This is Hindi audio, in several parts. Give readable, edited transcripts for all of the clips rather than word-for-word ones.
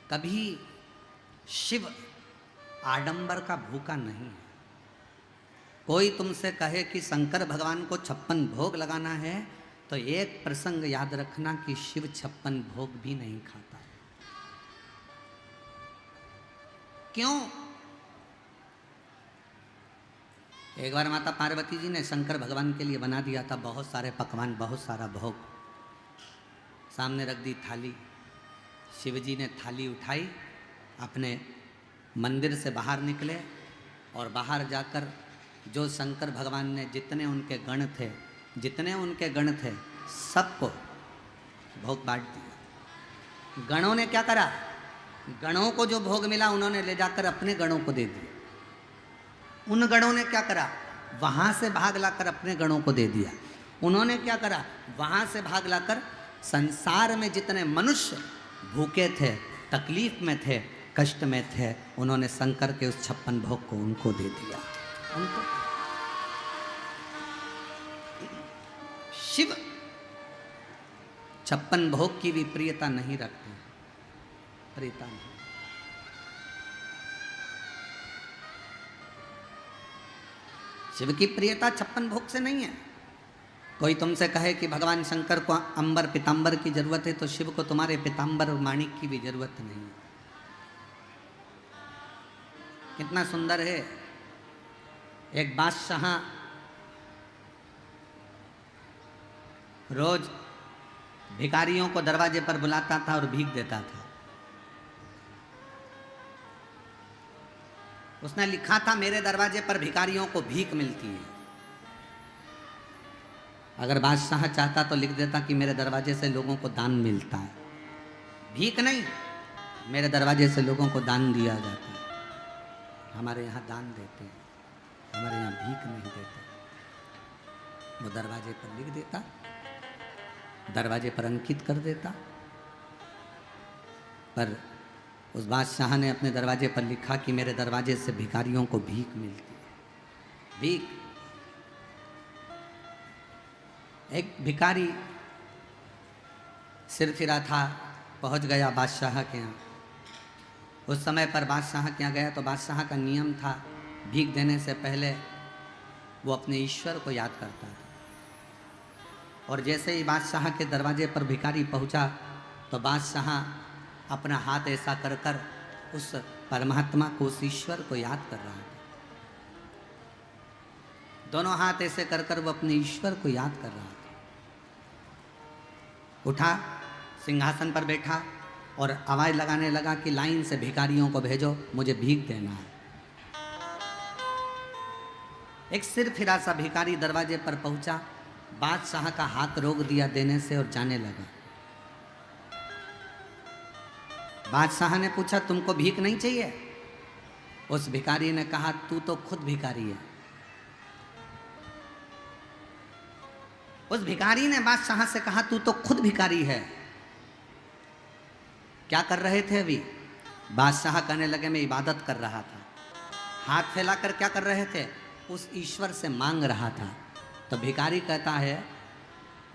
कभी शिव आडंबर का भूखा नहीं है। कोई तुमसे कहे कि शंकर भगवान को 56 भोग लगाना है तो एक प्रसंग याद रखना कि शिव 56 भोग भी नहीं खाता। क्यों? एक बार माता पार्वती जी ने शंकर भगवान के लिए बना दिया था बहुत सारे पकवान, बहुत सारा भोग, सामने रख दी थाली। शिवजी ने थाली उठाई, अपने मंदिर से बाहर निकले और बाहर जाकर जो शंकर भगवान ने जितने उनके गण थे सबको भोग बांट दिया। गणों ने क्या करा? गणों को जो भोग मिला उन्होंने ले जाकर अपने गणों को दे दिया। उन गणों ने क्या करा? वहां से भाग लाकर अपने गणों को दे दिया। उन्होंने क्या करा? वहां से भाग लाकर संसार में जितने मनुष्य भूखे थे, तकलीफ में थे, कष्ट में थे, उन्होंने शंकर के उस 56 भोग को उनको दे दिया। उनको शिव 56 भोग की भी प्रियता नहीं रखते, प्रियता नहीं। शिव की प्रियता 56 भोग से नहीं है। कोई तुमसे कहे कि भगवान शंकर को अंबर पीतांबर की जरूरत है तो शिव को तुम्हारे पीतांबर और माणिक की भी जरूरत नहीं है। कितना सुंदर है। एक बादशाह रोज भिखारियों को दरवाजे पर बुलाता था और भीख देता था। उसने लिखा था मेरे दरवाजे पर भिखारियों को भीख मिलती है। अगर बादशाह चाहता तो लिख देता कि मेरे दरवाजे से लोगों को दान मिलता है। भीख नहीं, मेरे दरवाजे से लोगों को दान दिया जाता है। हमारे यहाँ दान देते हैं, हमारे यहाँ भीख नहीं देते। वो दरवाजे पर लिख देता, दरवाजे पर अंकित कर देता। पर उस बादशाह ने अपने दरवाजे पर लिखा कि मेरे दरवाजे से भिखारियों को भीख मिलती है। भीख। एक भिखारी सिर फिरा था, पहुंच गया बादशाह के यहाँ। उस समय पर बादशाह के यहाँ गया तो बादशाह का नियम था भीख देने से पहले वो अपने ईश्वर को याद करता था। और जैसे ही बादशाह के दरवाजे पर भिखारी पहुंचा तो बादशाह अपना हाथ ऐसा कर कर उस परमात्मा को, उस ईश्वर को याद कर रहा था। दोनों हाथ ऐसे कर कर वो अपने ईश्वर को याद कर रहा था। उठा, सिंहासन पर बैठा और आवाज लगाने लगा कि लाइन से भिखारियों को भेजो, मुझे भीख देना है। एक सिर फिरा सा भिखारी दरवाजे पर पहुंचा, बादशाह का हाथ रोक दिया देने से और जाने लगा। बादशाह ने पूछा तुमको भीख नहीं चाहिए? उस भिखारी ने कहा तू तो खुद भिखारी है। उस भिखारी ने बादशाह से कहा तू तो खुद भिखारी है। क्या कर रहे थे अभी? बादशाह कहने लगे मैं इबादत कर रहा था। हाथ फैलाकर क्या कर रहे थे? उस ईश्वर से मांग रहा था। तो भिखारी कहता है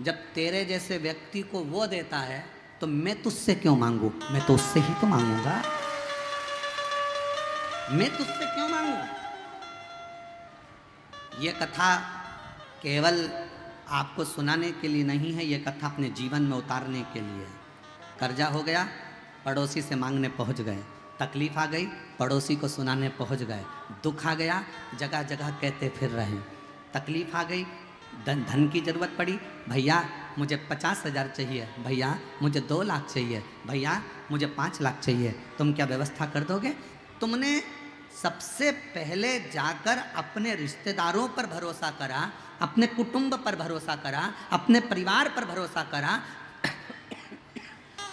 जब तेरे जैसे व्यक्ति को वो देता है तो मैं तुझसे क्यों मांगू? मैं तो उससे ही तो मांगूंगा। मैं तुझसे क्यों मांगू? ये कथा केवल आपको सुनाने के लिए नहीं है, ये कथा अपने जीवन में उतारने के लिए। कर्जा हो गया, पड़ोसी से मांगने पहुंच गए। तकलीफ आ गई, पड़ोसी को सुनाने पहुंच गए। दुख आ गया, जगह जगह कहते फिर रहे। तकलीफ आ गई, धन की जरूरत पड़ी, भैया मुझे 50,000 चाहिए, भैया मुझे 2 लाख चाहिए, भैया मुझे 5 लाख चाहिए, तुम क्या व्यवस्था कर दोगे? तुमने सबसे पहले जाकर अपने रिश्तेदारों पर भरोसा करा, अपने कुटुंब पर भरोसा करा, अपने परिवार पर भरोसा करा।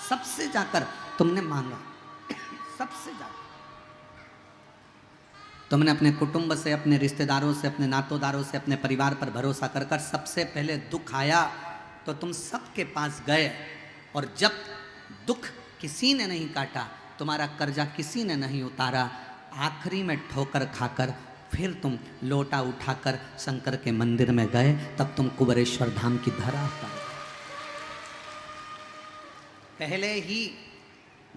सबसे जाकर तुमने मांगा, सबसे जाकर तुमने अपने कुटुंब से, अपने रिश्तेदारों से, अपने नातोदारों से, अपने परिवार पर भरोसा कर कर सबसे पहले दुख आया तो तुम सबके पास गए। और जब दुख किसी ने नहीं काटा, तुम्हारा कर्जा किसी ने नहीं उतारा, आखिरी में ठोकर खाकर फिर तुम लोटा उठाकर शंकर के मंदिर में गए, तब तुम कुबेरेश्वर धाम की धरा पाए। पहले ही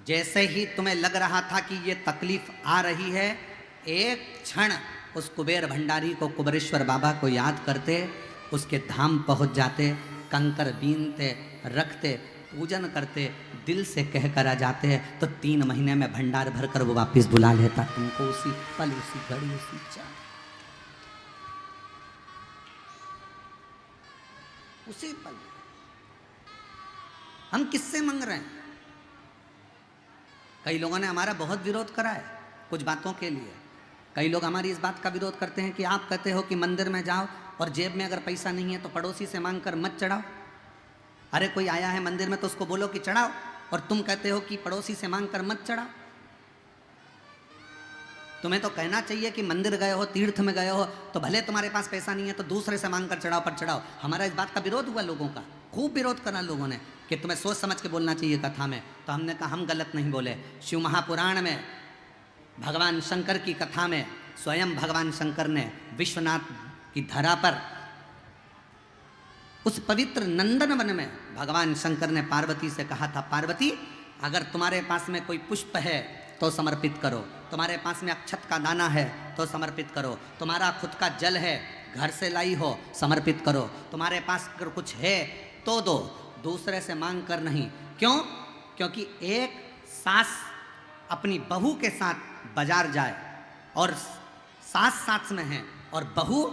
जैसे ही तुम्हें लग रहा था कि ये तकलीफ आ रही है, एक क्षण उस कुबेर भंडारी को, कुबेरेश्वर बाबा को याद करते, उसके धाम पहुंच जाते, कंकर बीनते, रखते, पूजन करते, दिल से कह कर आ जाते हैं, तो 3 महीने में भंडार भरकर वो वापस बुला लेता तुमको, उसी पल, उसी घड़ी, उसी चाह, उसी पल। हम किससे मांग रहे हैं? कई लोगों ने हमारा बहुत विरोध करा है कुछ बातों के लिए। कई लोग हमारी इस बात का विरोध करते हैं कि आप कहते हो कि मंदिर में जाओ और जेब में अगर पैसा नहीं है तो पड़ोसी से मांग कर मत चढ़ाओ। अरे कोई आया है मंदिर में तो उसको बोलो कि चढ़ाओ, और तुम कहते हो कि पड़ोसी से मांग कर मत चढ़ाओ। तुम्हें तो कहना चाहिए कि मंदिर गए हो, तीर्थ में गए हो, तो भले तुम्हारे पास पैसा नहीं है तो दूसरे से मांग कर चढ़ाओ, पर चढ़ाओ। हमारा इस बात का विरोध हुआ लोगों का, खूब विरोध करा लोगों ने कि तुम्हें सोच समझ के बोलना चाहिए कथा में। तो हमने कहा हम गलत नहीं बोले। शिव महापुराण में भगवान शंकर की कथा में स्वयं भगवान शंकर ने विश्वनाथ की धरा पर, उस पवित्र नंदन वन में भगवान शंकर ने पार्वती से कहा था, पार्वती अगर तुम्हारे पास में कोई पुष्प है तो समर्पित करो, तुम्हारे पास में अक्षत का दाना है तो समर्पित करो, तुम्हारा खुद का जल है घर से लाई हो समर्पित करो, तुम्हारे पास अगर कुछ है तो दो, दूसरे से मांग कर नहीं। क्यों? क्योंकि एक सास अपनी बहू के साथ बाजार जाए और सास सास में है, और बहू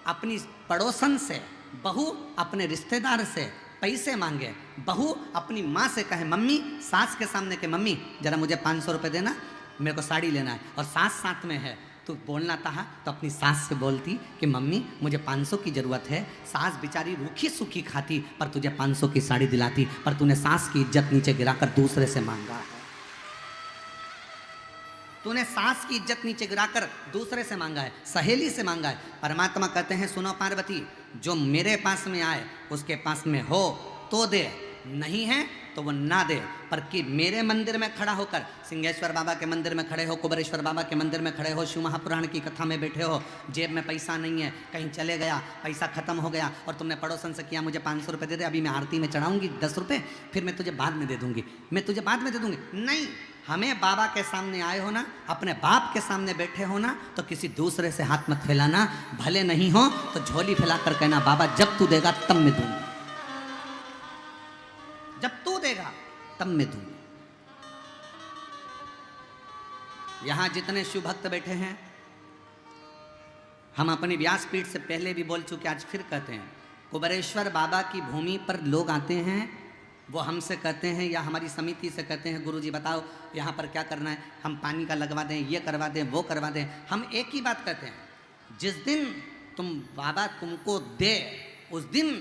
अपनी पड़ोसन से, बहू अपने रिश्तेदार से पैसे मांगे, बहू अपनी माँ से कहे मम्मी, सास के सामने के मम्मी जरा मुझे 500 रुपये देना, मेरे को साड़ी लेना है, और सास साथ में है, तो बोलना था तो अपनी सास से बोलती कि मम्मी मुझे 500 की ज़रूरत है। सास बेचारी रूखी सूखी खाती पर तुझे 500 की साड़ी दिलाती, पर तूने सास की इज्जत नीचे गिराकर दूसरे से मांगा है। तूने सास की इज्जत नीचे गिराकर दूसरे से मांगा है, सहेली से मांगा है। परमात्मा कहते हैं सुनो पार्वती, जो मेरे पास में आए उसके पास में हो तो दे, नहीं है तो वो ना दे, पर कि मेरे मंदिर में खड़ा होकर, सिंहेश्वर बाबा के मंदिर में खड़े हो, कुबेरेश्वर बाबा के मंदिर में खड़े हो, शिव महापुराण की कथा में बैठे हो, जेब में पैसा नहीं है, कहीं चले गया, पैसा खत्म हो गया, और तुमने पड़ोसन से किया मुझे 500 रुपये दे दे, अभी मैं आरती में चढ़ाऊंगी 10 रुपये, फिर मैं तुझे बाद में दे दूंगी, मैं तुझे बाद में दे दूंगी। नहीं, हमें बाबा के सामने आए हो ना, अपने बाप के सामने बैठे हो ना, तो किसी दूसरे से हाथ मत फैलाना, भले नहीं हो तो झोली फैलाकर कहना बाबा जब तू देगा तब मैं दूंगा, जब तू देगा तब मैं दूंगा। यहां जितने शिव भक्त बैठे हैं, हम अपनी व्यासपीठ से पहले भी बोल चुके, आज फिर कहते हैं, कुबेरेश्वर बाबा की भूमि पर लोग आते हैं, वो हमसे कहते हैं या हमारी समिति से कहते हैं गुरुजी बताओ यहाँ पर क्या करना है, हम पानी का लगवा दें, ये करवा दें, वो करवा दें। हम एक ही बात कहते हैं, जिस दिन तुम बाबा तुमको दे उस दिन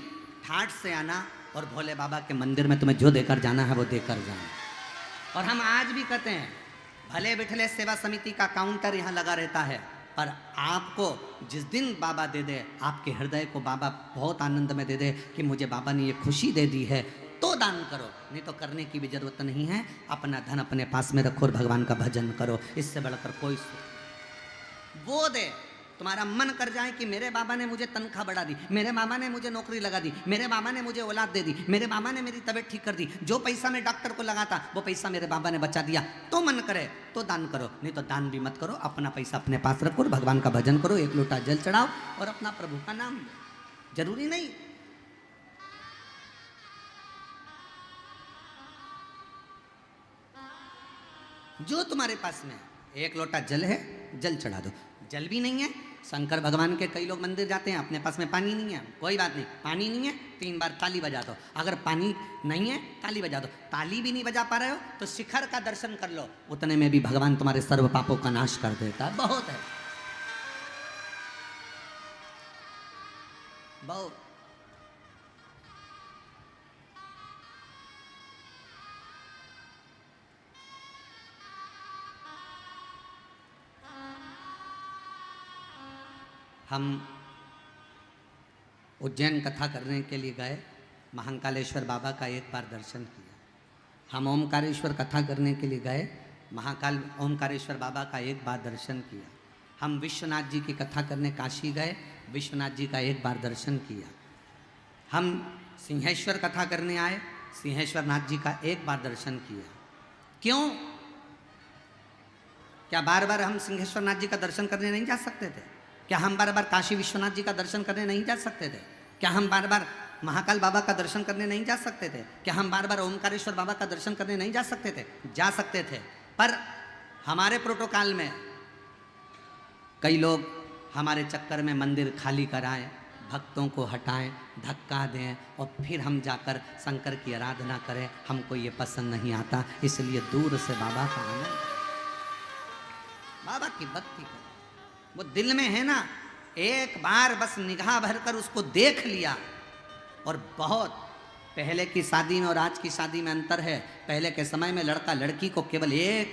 ठाठ से आना, और भोले बाबा के मंदिर में तुम्हें जो देकर जाना है वो देकर जाना। और हम आज भी कहते हैं, भले बिठले सेवा समिति का काउंटर यहाँ लगा रहता है, पर आपको जिस दिन बाबा दे दे, आपके हृदय को बाबा बहुत आनंद में दे दे कि मुझे बाबा ने ये खुशी दे दी है, तो दान करो, नहीं तो करने की भी जरूरत नहीं है। अपना धन अपने पास में रखो और भगवान का भजन करो, इससे बढ़कर कोई वो दे। तुम्हारा मन कर जाए कि मेरे बाबा ने मुझे तनख्वाह बढ़ा दी, मेरे बाबा ने मुझे नौकरी लगा दी, मेरे बाबा ने मुझे औलाद दे दी, मेरे बाबा ने मेरी तबीयत ठीक कर दी, जो पैसा मैं डॉक्टर को लगाता वो पैसा मेरे बाबा ने बचा दिया, तो मन करे तो दान करो, नहीं तो दान भी मत करो। अपना पैसा अपने पास रखो और भगवान का भजन करो, एक लोटा जल चढ़ाओ और अपना प्रभु का नाम लो। जरूरी नहीं जो तुम्हारे पास में एक लोटा जल है, जल चढ़ा दो। जल भी नहीं है, शंकर भगवान के कई लोग मंदिर जाते हैं, अपने पास में पानी नहीं है, कोई बात नहीं, पानी नहीं है 3 बार ताली बजा दो। अगर पानी नहीं है ताली बजा दो, ताली भी नहीं बजा पा रहे हो तो शिखर का दर्शन कर लो, उतने में भी भगवान तुम्हारे सर्व पापों का नाश कर देता है। बहुत है, बहुत। हम उज्जैन कथा करने के लिए गए, महाकालेश्वर बाबा का एक बार दर्शन किया। हम ओमकारेश्वर कथा करने के लिए गए, महाकाल ओमकारेश्वर बाबा का एक बार दर्शन किया। हम विश्वनाथ जी की कथा करने काशी गए, विश्वनाथ जी का एक बार दर्शन किया। हम सिंहेश्वर कथा करने आए, सिंहेश्वर नाथ जी का एक बार दर्शन किया। क्यों? क्या बार बार हम सिंहेश्वर नाथ जी का दर्शन करने नहीं जा सकते थे? क्या हम बार बार काशी विश्वनाथ जी का दर्शन करने नहीं जा सकते थे? क्या हम बार बार महाकाल बाबा का दर्शन करने नहीं जा सकते थे? क्या हम बार बार ओमकारेश्वर बाबा का दर्शन करने नहीं जा सकते थे? जा सकते थे, पर हमारे प्रोटोकॉल में कई लोग हमारे चक्कर में मंदिर खाली कराएं, भक्तों को हटाएं, धक्का दें और फिर हम जाकर शंकर की आराधना करें। हमको ये पसंद नहीं आता, इसलिए दूर से बाबा का आनंद, बाबा की भक्ति करो। वो दिल में है ना, एक बार बस निगाह भरकर उसको देख लिया। और बहुत पहले की शादी में और आज की शादी में अंतर है। पहले के समय में लड़का लड़की को केवल एक,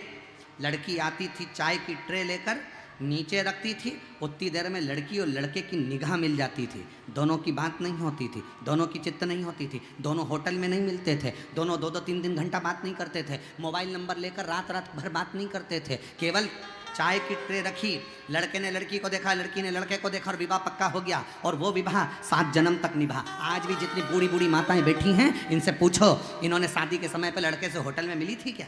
लड़की आती थी चाय की ट्रे लेकर, नीचे रखती थी, उतनी देर में लड़की और लड़के की निगाह मिल जाती थी। दोनों की बात नहीं होती थी, दोनों की चित्त नहीं होती थी, दोनों होटल में नहीं मिलते थे, दोनों 2-2 3-3 घंटा बात नहीं करते थे, मोबाइल नंबर लेकर रात रात भर बात नहीं करते थे। केवल चाय की ट्रे रखी, लड़के ने लड़की को देखा, लड़की ने लड़के को देखा और विवाह पक्का हो गया। और वो विवाह 7 जन्म तक निभा। आज भी जितनी बूढ़ी बूढ़ी माताएं बैठी हैं, इनसे पूछो इन्होंने शादी के समय पर लड़के से होटल में मिली थी क्या?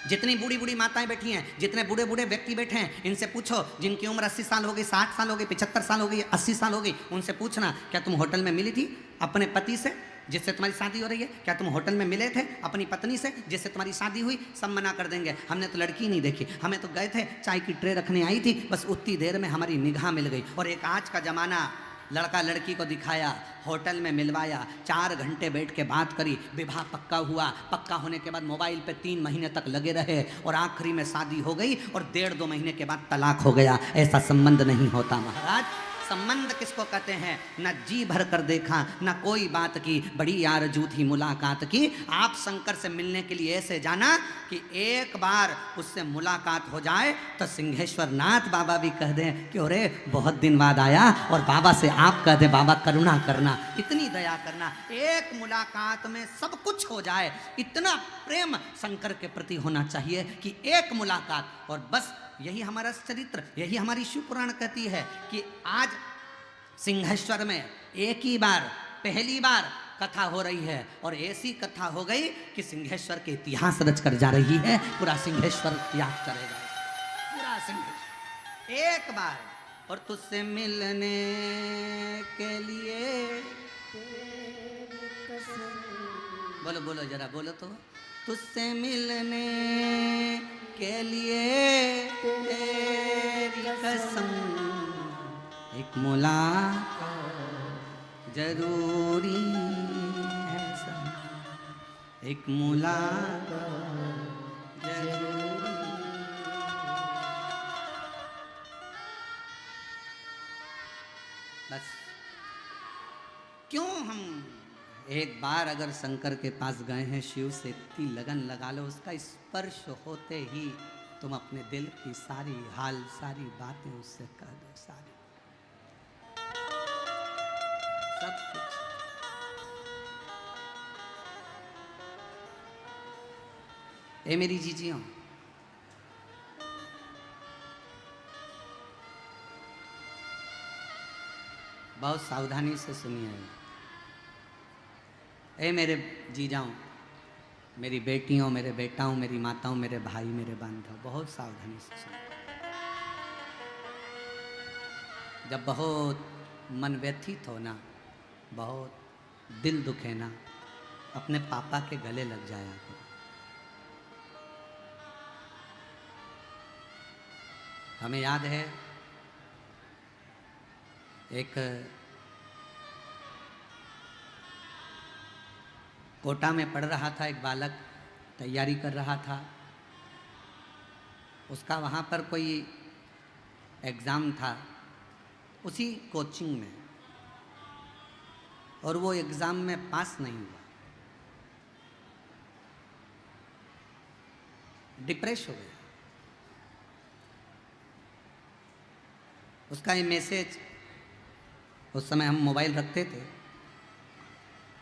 जितनी बूढ़ी बूढ़ी माताएं बैठी हैं, जितने बूढ़े बूढ़े व्यक्ति बैठे हैं, इनसे पूछो, जिनकी उम्र 80 साल हो गई, 60 साल हो गई, 75 साल हो गई, 80 साल हो गई, उनसे पूछना क्या तुम होटल में मिली थी अपने पति से जिससे तुम्हारी शादी हो रही है? क्या तुम होटल में मिले थे अपनी पत्नी से जिससे तुम्हारी शादी हुई? सब मना कर देंगे, हमने तो लड़की नहीं देखी, हमें तो गए थे चाय की ट्रे रखने आई थी, बस उतनी देर में हमारी निगाह मिल गई। और एक आज का जमाना, लड़का लड़की को दिखाया, होटल में मिलवाया, 4 घंटे बैठ के बात करी, विवाह पक्का हुआ, पक्का होने के बाद मोबाइल पे 3 महीने तक लगे रहे और आखिरी में शादी हो गई और 1.5-2 महीने के बाद तलाक हो गया। ऐसा संबंध नहीं होता महाराज। संबंध किसको कहते हैं? न जी भर कर देखा, न कोई बात की, बड़ी आरज़ू थी मुलाकात की। आप शंकर से मिलने के लिए ऐसे जाना कि एक बार उससे मुलाकात हो जाए तो सिंहेश्वर नाथ बाबा भी कह दें कि अरे बहुत दिन बाद आया, और बाबा से आप कह दें बाबा करुणा करना, इतनी दया करना। एक मुलाकात में सब कुछ हो जाए, इतना प्रेम शंकर के प्रति होना चाहिए कि एक मुलाकात। और बस यही हमारा चरित्र, यही हमारी शिव पुराण कहती है कि आज सिंहेश्वर में एक ही बार, पहली बार कथा हो रही है, और ऐसी कथा हो गई कि सिंहेश्वर के इतिहास रच कर जा रही है। पूरा सिंहेश्वर याद करेगा, पूरा सिंहेश्वर एक बार। और तुझसे मिलने के लिए, बोलो बोलो जरा बोलो तो, तुझसे मिलने के लिए तेरी कसम, एक मुलाकात जरूरी है सनम, एक मुलाकात जरूरी। बस क्यों हम एक बार अगर शंकर के पास गए हैं, शिव से इतनी लगन लगा लो, उसका स्पर्श होते ही तुम अपने दिल की सारी हाल, सारी बातें उससे कह दो, सारी सब कुछ। ए मेरी जीजियों, बहुत सावधानी से सुनिए। ए मेरे जीजाओं, मेरी बेटियों, मेरे बेटाओं, मेरी माताओं, मेरे भाई, मेरे बांधव, बहुत सावधानी से सुनो। जब बहुत मन व्यथित हो ना, बहुत दिल दुखे ना, अपने पापा के गले लग जाया करो। हमें याद है एक कोटा में पढ़ रहा था एक बालक, तैयारी कर रहा था, उसका वहाँ पर कोई एग्ज़ाम था उसी कोचिंग में, और वो एग्ज़ाम में पास नहीं हुआ, डिप्रेस हो गया। उसका ये मैसेज, उस समय हम मोबाइल रखते थे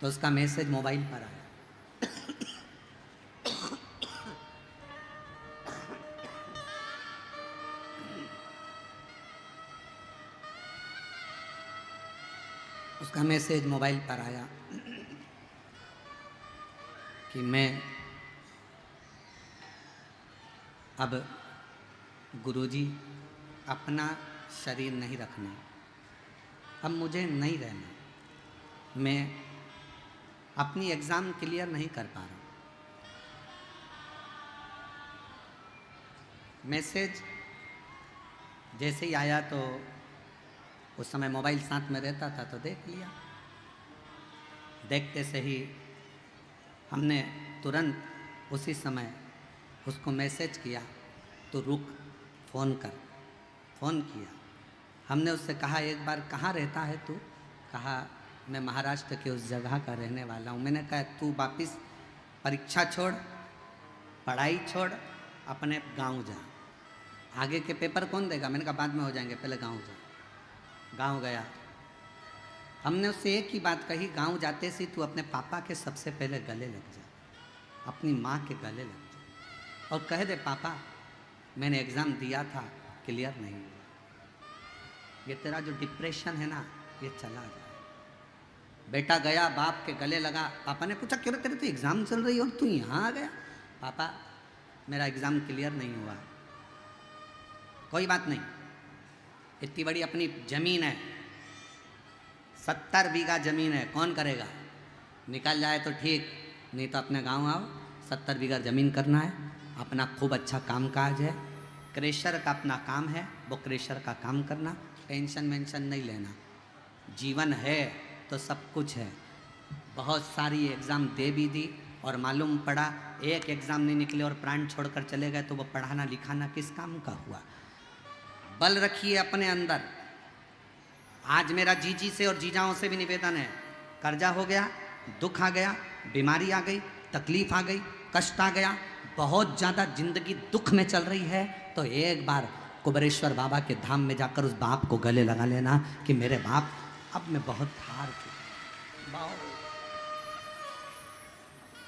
तो उसका मैसेज मोबाइल पर आया, उसका मैसेज मोबाइल पर आया कि मैं अब गुरुजी अपना शरीर नहीं रखना, अब मुझे नहीं रहना, मैं अपनी एग्ज़ाम क्लियर नहीं कर पा रहा हूँ। मैसेज जैसे ही आया तो उस समय मोबाइल साथ में रहता था तो देख लिया। देखते से ही हमने तुरंत उसी समय उसको मैसेज किया, तो रुक, फ़ोन कर। फ़ोन किया, हमने उससे कहा एक बार कहाँ रहता है तू? कहा मैं महाराष्ट्र के उस जगह का रहने वाला हूँ। मैंने कहा तू वापस परीक्षा छोड़, पढ़ाई छोड़, अपने गांव जा, आगे के पेपर कौन देगा? मैंने कहा बाद में हो जाएंगे, पहले गांव जा। गांव गया, हमने उससे एक ही बात कही, गांव जाते से तू अपने पापा के सबसे पहले गले लग जा, अपनी माँ के गले लग जा और कह दे पापा मैंने एग्ज़ाम दिया था, क्लियर नहीं हुआ, ये तेरा जो डिप्रेशन है ना ये चला जाए। बेटा गया, बाप के गले लगा। पापा ने पूछा क्यों तेरे तो एग्ज़ाम चल रही है और तू यहाँ आ गया? पापा मेरा एग्ज़ाम क्लियर नहीं हुआ। कोई बात नहीं, इतनी बड़ी अपनी ज़मीन है, 70 बीघा ज़मीन है, कौन करेगा? निकल जाए तो ठीक, नहीं तो अपने गांव आओ, 70 बीघा ज़मीन करना है, अपना खूब अच्छा काम काज है, क्रेशर का अपना काम है, वो क्रेशर का काम करना, टेंशन वेंशन नहीं लेना। जीवन है तो सब कुछ है। बहुत सारी एग्ज़ाम दे भी दी और मालूम पड़ा एक एग्ज़ाम नहीं निकले और प्राण छोड़कर चले गए, तो वो पढ़ाना लिखाना किस काम का हुआ? बल रखिए अपने अंदर। आज मेरा जीजी से और जीजाओं से भी निवेदन है, कर्जा हो गया, दुख आ गया, बीमारी आ गई, तकलीफ आ गई, कष्ट आ गया, बहुत ज़्यादा जिंदगी दुख में चल रही है, तो एक बार कुबेरेश्वर बाबा के धाम में जाकर उस बाप को गले लगा लेना कि मेरे बाप अब मैं बहुत हार चुका।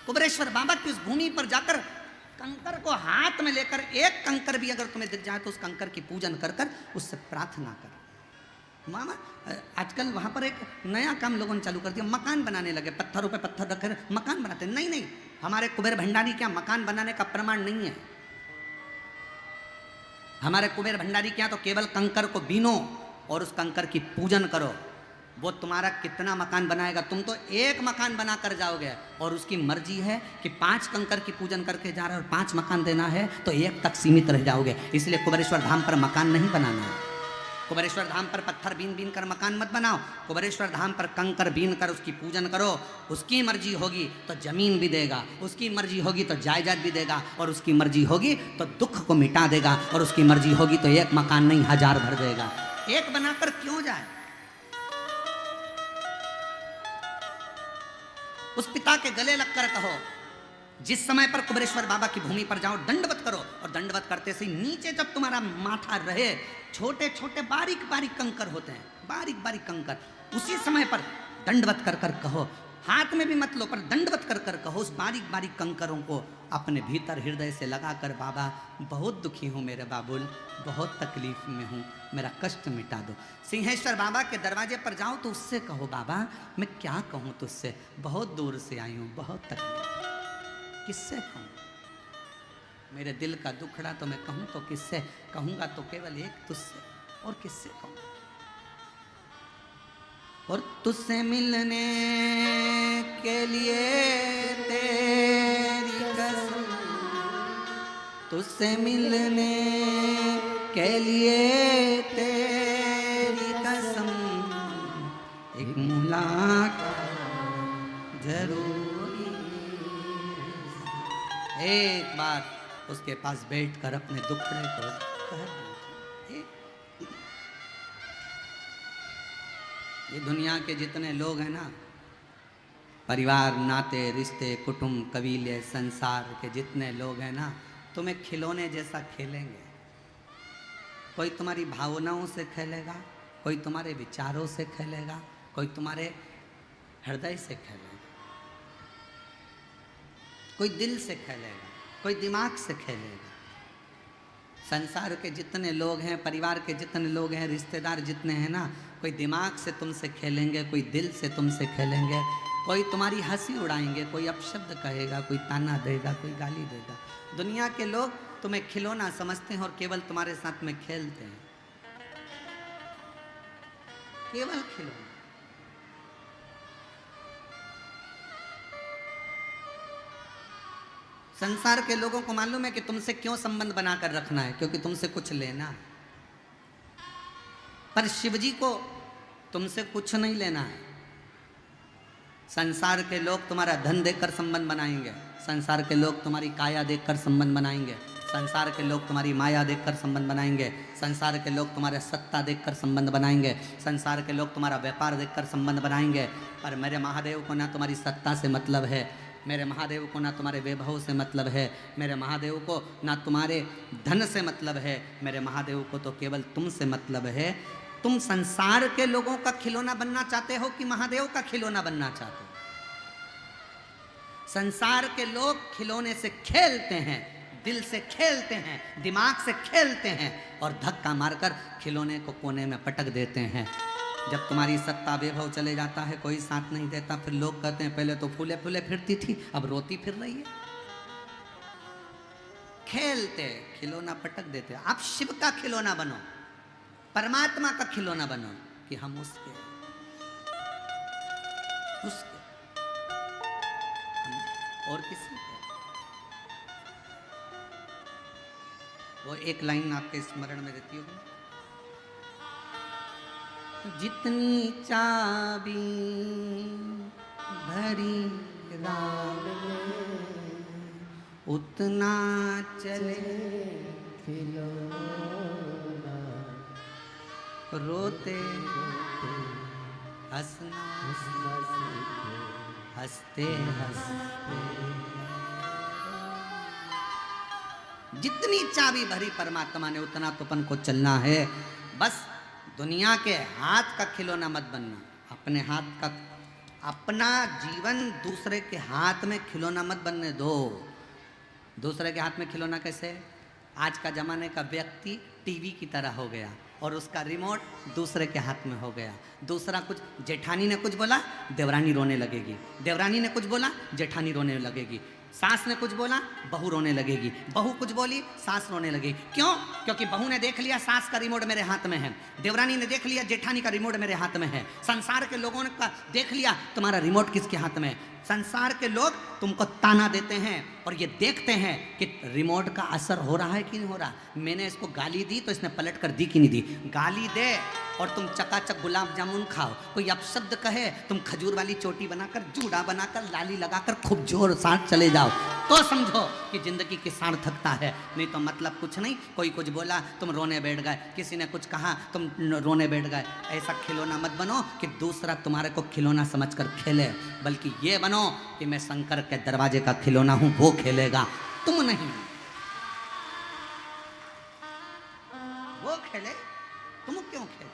कुबेरेश्वर बाबा की उस भूमि पर जाकर कंकर को हाथ में लेकर, एक कंकर भी अगर तुम्हें दिख जाए तो उस कंकर की पूजन कर कर उससे प्रार्थना कर। मामा आजकल वहां पर एक नया काम लोगों ने चालू कर दिया, मकान बनाने लगे, पत्थरों पे पत्थर रखकर मकान बनाते। नहीं नहीं, हमारे कुबेर भंडारी क्या मकान बनाने का प्रमाण नहीं है। हमारे कुबेर भंडारी क्या तो केवल कंकर को बीनो और उस कंकर की पूजन करो, वो तुम्हारा कितना मकान बनाएगा। तुम तो एक मकान बना कर जाओगे और उसकी मर्जी है कि 5 कंकर की पूजन करके जा रहे हो और 5 मकान देना है तो 1 तक सीमित रह जाओगे। इसलिए कुबेरेश्वर धाम पर मकान नहीं बनाना है। कुबेरेश्वर धाम पर पत्थर बीन बीन कर मकान मत बनाओ, कुबेरेश्वर धाम पर कंकर बीन कर उसकी पूजन करो। उसकी मर्जी होगी तो जमीन भी देगा, उसकी मर्जी होगी तो जायदाद भी देगा, और उसकी मर्जी होगी तो दुख को मिटा देगा, और उसकी मर्जी होगी तो 1 मकान नहीं 1000 भर देगा। एक बनाकर क्यों जाए? उस पिता के गले लगकर कहो, जिस समय पर कुबेरेश्वर बाबा की भूमि पर जाओ दंडवत करो, और दंडवत करते से नीचे जब तुम्हारा माथा रहे, छोटे छोटे बारीक बारीक कंकर होते हैं, बारीक बारीक कंकर, उसी समय पर दंडवत कर कर कहो, हाथ में भी मत लो पर दंडवत कर कर कहो उस बारीक बारीक कंकरों को अपने भीतर हृदय से लगा कर, बाबा बहुत दुखी हूँ मेरे बाबुल, बहुत तकलीफ में हूँ, मेरा कष्ट मिटा दो। सिंहेश्वर बाबा के दरवाजे पर जाओ तो उससे कहो, बाबा मैं क्या कहूँ तुझसे, बहुत दूर से आई हूँ, बहुत तकलीफ, किससे कहूँ? मेरे दिल का दुखड़ा तो मैं कहूँ तो किससे कहूँगा? तो केवल एक तुझसे, और किससे कहूँ? और तुझसे मिलने के लिए तेरी कसम, तुझसे मिलने के लिए तेरी कसम, एक मुलाकात जरूरी, एक बार उसके पास बैठकर अपने दुखड़े को कह दो। ये दुनिया के जितने लोग हैं ना, परिवार, नाते, रिश्ते, कुटुंब, कबीले, संसार के जितने लोग हैं ना, तुम्हें खिलौने जैसा खेलेंगे। कोई तुम्हारी भावनाओं से खेलेगा, कोई तुम्हारे विचारों से खेलेगा, कोई तुम्हारे हृदय से खेलेगा, कोई दिल से खेलेगा, कोई दिमाग से खेलेगा। संसार के जितने लोग हैं, परिवार के जितने लोग हैं, रिश्तेदार जितने हैं ना, कोई दिमाग से तुमसे खेलेंगे, कोई दिल से तुमसे खेलेंगे, कोई तुम्हारी हंसी उड़ाएंगे, कोई अपशब्द कहेगा, कोई ताना देगा, कोई गाली देगा। दुनिया के लोग तुम्हें खिलौना समझते हैं और केवल तुम्हारे साथ में खेलते हैं, केवल खिलौना। संसार के लोगों को मालूम है कि तुमसे क्यों संबंध बनाकर रखना है, क्योंकि तुमसे कुछ लेना है। पर शिवजी को तुमसे कुछ नहीं लेना है। संसार के लोग तुम्हारा धन देखकर संबंध बनाएंगे, संसार के लोग तुम्हारी काया देखकर संबंध बनाएंगे, संसार के लोग तुम्हारी माया देखकर संबंध बनाएंगे, संसार के लोग तुम्हारे सत्ता देखकर संबंध बनाएंगे, संसार के लोग तुम्हारा व्यापार देखकर संबंध बनाएंगे। पर मेरे महादेव को ना तुम्हारी सत्ता से मतलब है, मेरे महादेव को ना तुम्हारे वैभव से मतलब है, मेरे महादेव को ना तुम्हारे धन से मतलब है, मेरे महादेव को तो केवल तुमसे मतलब है। तुम संसार के लोगों का खिलौना बनना चाहते हो कि महादेव का खिलौना बनना चाहते हो? संसार के लोग खिलौने से खेलते हैं, दिल से खेलते हैं, दिमाग से खेलते हैं और धक्का मारकर खिलौने को कोने में पटक देते हैं। जब तुम्हारी सत्ता वैभव चले जाता है, कोई साथ नहीं देता, फिर लोग कहते हैं पहले तो फूले फूले फिरती थी, अब रोती फिर रही है। खेलते, खिलौना पटक देते। आप शिव का खिलौना बनो, परमात्मा का खिलौना बनो कि हम उसके हम और किसी के। वो एक लाइन आपके स्मरण में रहती होगी, जितनी चाबी भरी राग में उतना चले खिलौना, रोते हंसना हंसते हंसते। जितनी चाबी भरी परमात्मा ने उतना तो अपन को चलना है। बस दुनिया के हाथ का खिलौना मत बनना, अपने हाथ का, अपना जीवन दूसरे के हाथ में खिलौना मत बनने दो। दूसरे के हाथ में खिलौना कैसे? आज का जमाने का व्यक्ति टीवी की तरह हो गया और उसका रिमोट दूसरे के हाथ में हो गया। दूसरा कुछ, जेठानी ने कुछ बोला देवरानी रोने लगेगी, देवरानी ने कुछ बोला जेठानी रोने लगेगी, सास ने कुछ बोला बहू रोने लगेगी, बहू कुछ बोली सास रोने लगेगी। क्यों? क्योंकि बहू ने देख लिया सास का रिमोट मेरे हाथ में है, देवरानी ने देख लिया जेठानी का रिमोट मेरे हाथ में है, संसार के लोगों ने देख लिया तुम्हारा रिमोट किसके हाथ में है। संसार के लोग तुमको ताना देते हैं और ये देखते हैं कि रिमोट का असर हो रहा है कि नहीं हो रहा। मैंने इसको गाली दी तो इसने पलट कर दी कि नहीं दी। गाली दे और तुम चकाचक गुलाब जामुन खाओ, कोई अपशब्द कहे तुम खजूर वाली चोटी बनाकर, जूड़ा बनाकर, लाली लगाकर खूब जोर साथ चले जाओ, तो समझो कि जिंदगी की सार्थकता है। नहीं तो मतलब कुछ नहीं। कोई कुछ बोला तुम रोने बैठ गए, किसी ने कुछ कहा तुम रोने बैठ गए। ऐसा खिलौना मत बनो कि दूसरा तुम्हारे को खिलौना समझकर खेले, बल्कि ये बनो कि मैं शंकर के दरवाजे का खिलौना हूं, वो खेलेगा, तुम नहीं। वो खेले, तुम क्यों खेले?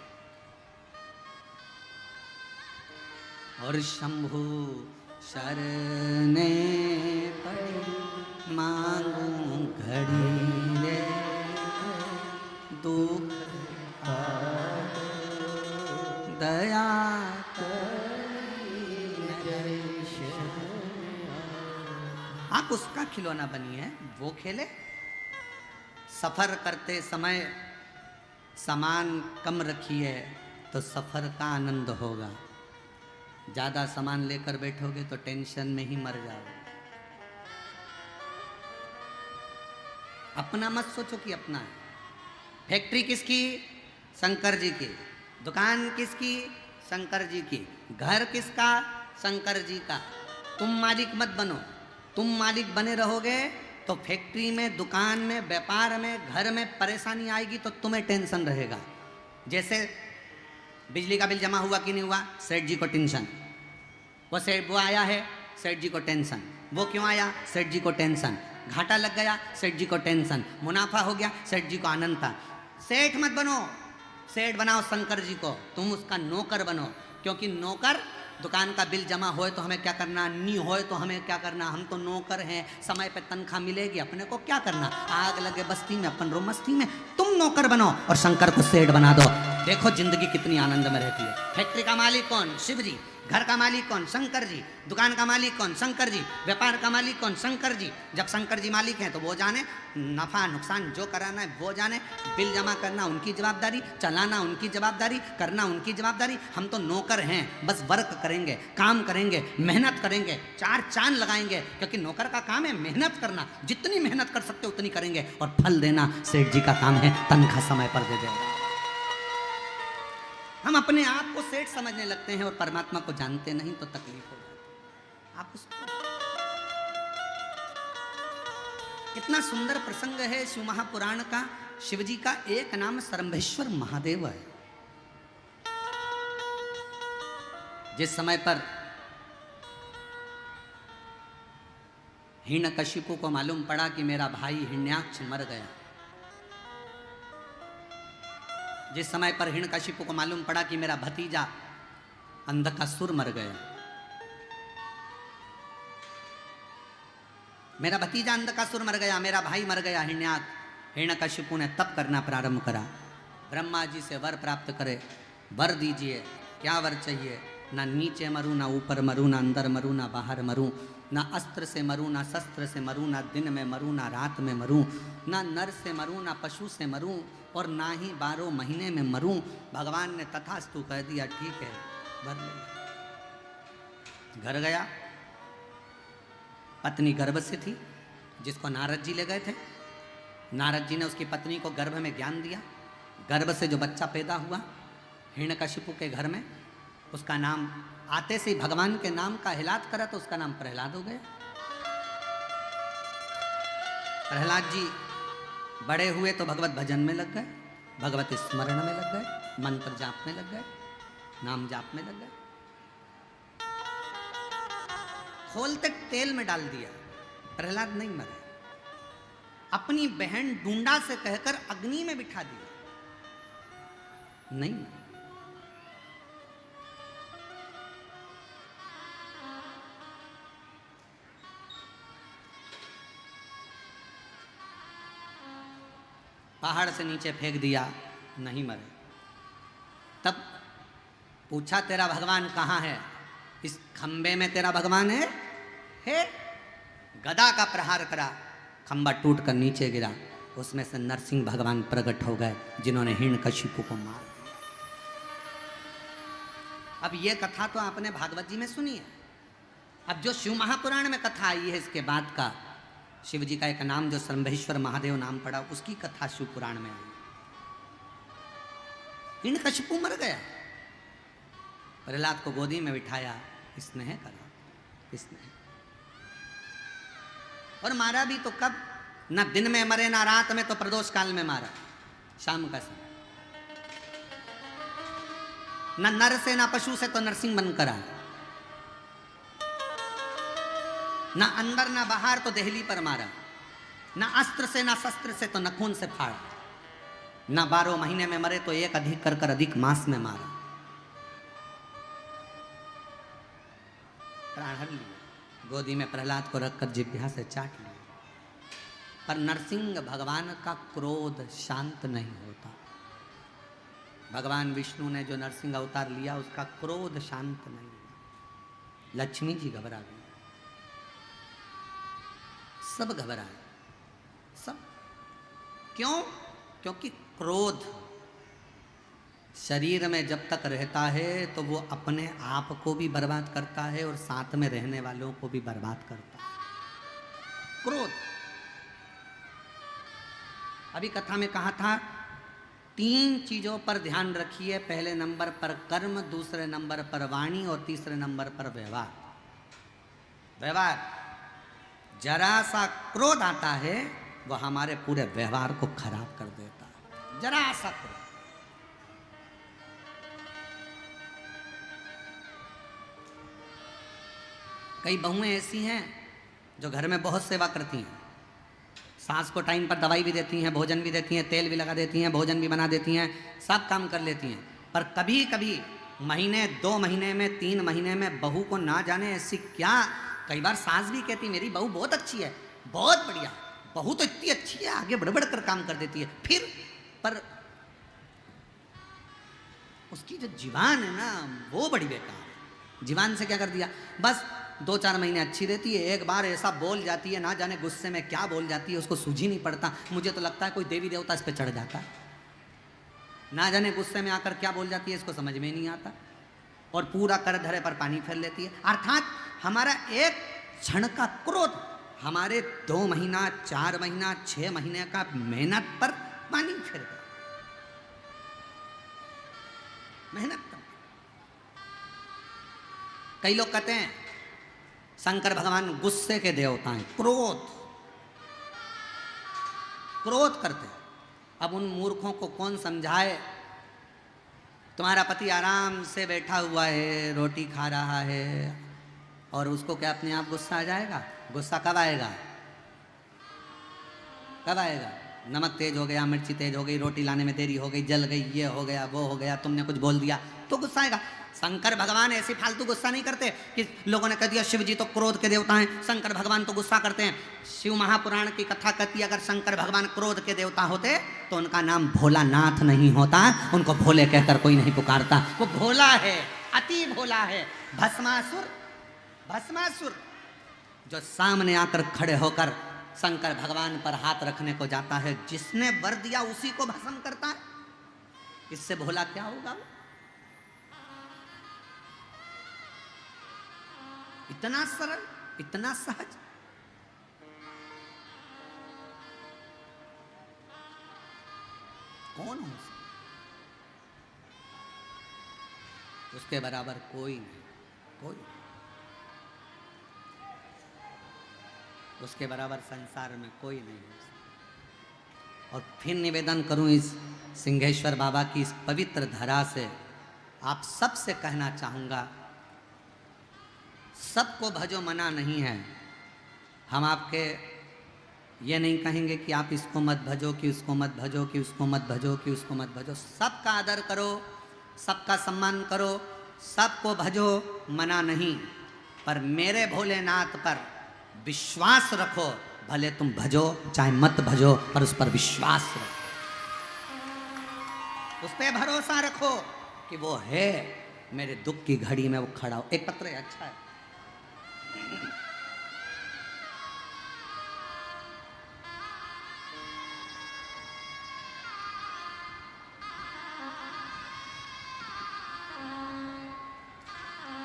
और शंभु शरणे पड़ी मांगू घड़ी रे, दुख दया आप उसका खिलौना बनिए, वो खेले। सफर करते समय सामान कम रखिए तो सफर का आनंद होगा। ज्यादा सामान लेकर बैठोगे तो टेंशन में ही मर जाओगे। अपना मत सोचो कि अपना है। फैक्ट्री किसकी? शंकर जी की। दुकान किसकी? शंकर जी की। घर किसका? शंकर जी का। तुम मालिक मत बनो। तुम मालिक बने रहोगे तो फैक्ट्री में, दुकान में, व्यापार में, घर में परेशानी आएगी तो तुम्हें टेंशन रहेगा। जैसे बिजली का बिल जमा हुआ कि नहीं हुआ, सेठ जी को टेंशन। वो आया है, सेठ जी को टेंशन। वो क्यों आया? सेठ जी को टेंशन। घाटा लग गया, सेठ जी को टेंशन। मुनाफा हो गया, सेठ जी को आनंद था। सेठ मत बनो, सेठ बनाओ शंकर जी को। तुम उसका नौकर बनो, क्योंकि नौकर, दुकान का बिल जमा होए तो हमें क्या करना, नहीं होए तो हमें क्या करना। हम तो नौकर हैं, समय पे तनख्वाह मिलेगी, अपने को क्या करना। आग लगे बस्ती में, अपन रो मस्ती में। तुम नौकर बनो और शंकर को सेठ बना दो। देखो जिंदगी कितनी आनंद में रहती है। फैक्ट्री का मालिक कौन? शिव जी। घर का मालिक कौन? शंकर जी। दुकान का मालिक कौन? शंकर जी। व्यापार का मालिक कौन? शंकर जी। जब शंकर जी मालिक हैं तो वो जाने, नफा नुकसान जो कराना है वो जाने, बिल जमा करना उनकी जवाबदारी, चलाना उनकी जवाबदारी, करना उनकी जवाबदारी। हम तो नौकर हैं, बस वर्क करेंगे, काम करेंगे, मेहनत करेंगे, चार चांद लगाएंगे, क्योंकि नौकर का काम है मेहनत करना, जितनी मेहनत कर सकते उतनी करेंगे, और फल देना सेठ जी का काम है, तनख्वाह समय पर दे देगा। हम अपने आप को सेठ समझने लगते हैं और परमात्मा को जानते नहीं तो तकलीफ हो जाती है। आप उसको, कितना सुंदर प्रसंग है शिव महापुराण का। शिव जी का एक नाम सरंभेश्वर महादेव है। जिस समय पर हिरण्यकशिपु को मालूम पड़ा कि मेरा भाई हिरण्याक्ष मर गया, जिस समय पर हिरण्यकशिपु को मालूम पड़ा कि मेरा भतीजा अंधकासुर मर गया, मेरा भतीजा अंधकासुर मर गया, मेरा भाई मर गया हिरण्यकशिपु ने तप करना प्रारंभ करा। ब्रह्मा जी से वर प्राप्त करे, वर दीजिए, क्या वर चाहिए? ना नीचे मरूं, ना ऊपर मरूं, ना अंदर मरूं, ना बाहर मरूं, ना अस्त्र से मरूं, ना शस्त्र से मरूं, ना दिन में मरूं, ना रात में मरूं, ना नर से मरूं, ना पशु से मरूं, और ना ही 12 महीने में मरूं। भगवान ने तथास्तु कह दिया, ठीक है, भर ले। घर गया, पत्नी गर्भ से थी, जिसको नारद जी ले गए थे। नारद जी ने उसकी पत्नी को गर्भ में ज्ञान दिया। गर्भ से जो बच्चा पैदा हुआ हिरण्यकशिपु के घर में, उसका नाम आते से ही भगवान के नाम का हिलात करा तो उसका नाम प्रहलाद हो गया। प्रहलाद जी बड़े हुए तो भगवत भजन में लग गए, भगवत स्मरण में लग गए, मंत्र जाप में लग गए, नाम जाप में लग गए। खोलते तेल में डाल दिया, प्रहलाद नहीं मरे। अपनी बहन डूंडा से कहकर अग्नि में बिठा दिया, नहीं मरे। पहाड़ से नीचे फेंक दिया, नहीं मरे। तब पूछा, तेरा भगवान कहाँ है? इस खंबे में तेरा भगवान है? गदा का प्रहार करा, खंबा टूट कर नीचे गिरा। उसमें से नरसिंह भगवान प्रकट हो गए, जिन्होंने हिरण्यकशिपु को मार दिया। अब ये कथा तो आपने भागवत जी में सुनी है। अब जो शिव महापुराण में कथा आई है, इसके बाद का शिव जी का एक नाम जो सरंभेश्वर महादेव नाम पड़ा, उसकी कथा शिव पुराण में आई। हिरण्यकशिपु मर गया, प्रहलाद को गोदी में बिठाया, स्नेह करा, स्नेह। और मारा भी तो कब? ना दिन में मरे, ना रात में, तो प्रदोष काल में मारा, शाम का समय। ना नर से ना पशु से तो नरसिंह बनकर आया, ना अंदर ना बाहर तो देहली पर मारा, ना अस्त्र से ना शस्त्र से तो नखून से फाड़ा, ना 12 महीने में मरे तो एक अधिक कर अधिक मास में मारा। प्राण हर लिया, गोदी में प्रहलाद को रखकर जिह्वा से चाट लिया। पर नरसिंह भगवान का क्रोध शांत नहीं होता। भगवान विष्णु ने जो नरसिंह अवतार लिया, उसका क्रोध शांत नहीं हुआ। लक्ष्मी जी घबरा गई, सब घबराए, सब। क्यों? क्योंकि क्रोध शरीर में जब तक रहता है तो वो अपने आप को भी बर्बाद करता है और साथ में रहने वालों को भी बर्बाद करता है। क्रोध, अभी कथा में कहा था, 3 चीजों पर ध्यान रखिए। पहले नंबर पर कर्म, दूसरे नंबर पर वाणी और तीसरे नंबर पर व्यवहार। व्यवहार, जरा सा क्रोध आता है वो हमारे पूरे व्यवहार को खराब कर देता है। जरा सा क्रोध। कई बहुएं ऐसी हैं जो घर में बहुत सेवा करती हैं, सास को टाइम पर दवाई भी देती हैं, भोजन भी देती हैं, तेल भी लगा देती हैं, भोजन भी बना देती हैं, सब काम कर लेती हैं। पर कभी कभी महीने 2 महीने में 3 महीने में बहू को ना जाने ऐसी क्या, कई बार सास भी कहती मेरी बहू बहुत अच्छी है, बहुत बढ़िया, बहू तो इतनी अच्छी है, आगे बढ़ बढ़ कर काम कर देती है। फिर पर उसकी जो जीवान है ना, वो बड़ी बेकार है। जीवान से क्या कर दिया? बस 2-4 महीने अच्छी रहती है, एक बार ऐसा बोल जाती है, ना जाने गुस्से में क्या बोल जाती है, उसको सूझ ही नहीं पड़ता। मुझे तो लगता है कोई देवी देवता इस पे चढ़ जाता, ना जाने गुस्से में आकर क्या बोल जाती है, इसको समझ में नहीं आता, और पूरा कर धरे पर पानी फेर लेती है। अर्थात हमारा एक क्षण का क्रोध हमारे 2 महीना, 4 महीना, 6 महीने का मेहनत पर पानी फेर गया। मेहनत कर, कई लोग कहते हैं शंकर भगवान गुस्से के देवता हैं, क्रोध करते हैं। अब उन मूर्खों को कौन समझाए? तुम्हारा पति आराम से बैठा हुआ है, रोटी खा रहा है, और उसको क्या अपने आप गुस्सा आ जाएगा? गुस्सा कब आएगा? कब आएगा? नमक तेज हो गया, मिर्ची तेज हो गई, रोटी लाने में देरी हो गई, जल गई, ये हो गया, वो हो गया, तुमने कुछ बोल दिया तो गुस्सा आएगा। शंकर भगवान ऐसे फालतू गुस्सा नहीं करते कि लोगों ने कह दिया शिव जी तो क्रोध के देवता हैं, शंकर भगवान तो गुस्सा करते हैं। शिव महापुराण की कथा कहती है अगर शंकर भगवान क्रोध के देवता होते तो उनका नाम भोलानाथ नहीं होता, उनको भोले कहकर कोई नहीं पुकारता। वो भोला है, अति भोला है। भस्मासुर जो सामने आकर खड़े होकर शंकर भगवान पर हाथ रखने को जाता है, जिसने वर दिया उसी को भस्म करता है, इससे भोला क्या होगा? इतना सरल, इतना सहज। कौन हो उसके बराबर? कोई नहीं, कोई उसके बराबर संसार में कोई नहीं है। और फिर निवेदन करूं इस सिंहेश्वर बाबा की इस पवित्र धरा से, आप सबसे कहना चाहूंगा, सबको भजो मना नहीं है। हम आपके ये नहीं कहेंगे कि आप इसको मत भजो, कि उसको मत भजो, कि उसको मत भजो, कि उसको मत भजो। सबका आदर करो, सबका सम्मान करो, सबको भजो, मना नहीं। पर मेरे भोलेनाथ पर विश्वास रखो, भले तुम भजो चाहे मत भजो, पर उस पर विश्वास रखो, उस पर भरोसा रखो कि वो है, मेरे दुख की घड़ी में वो खड़ा हो। एक पत्र है, अच्छा है।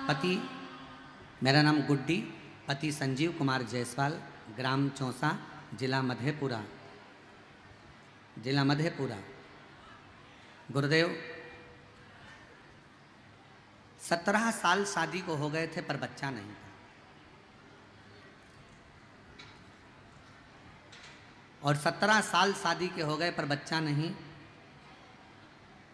पति, मेरा नाम गुड्डी, पति संजीव कुमार जायसवाल, ग्राम चौसा, जिला मधेपुरा, गुरुदेव 17 साल शादी को हो गए थे पर बच्चा नहीं था, और 17 साल शादी के हो गए पर बच्चा नहीं।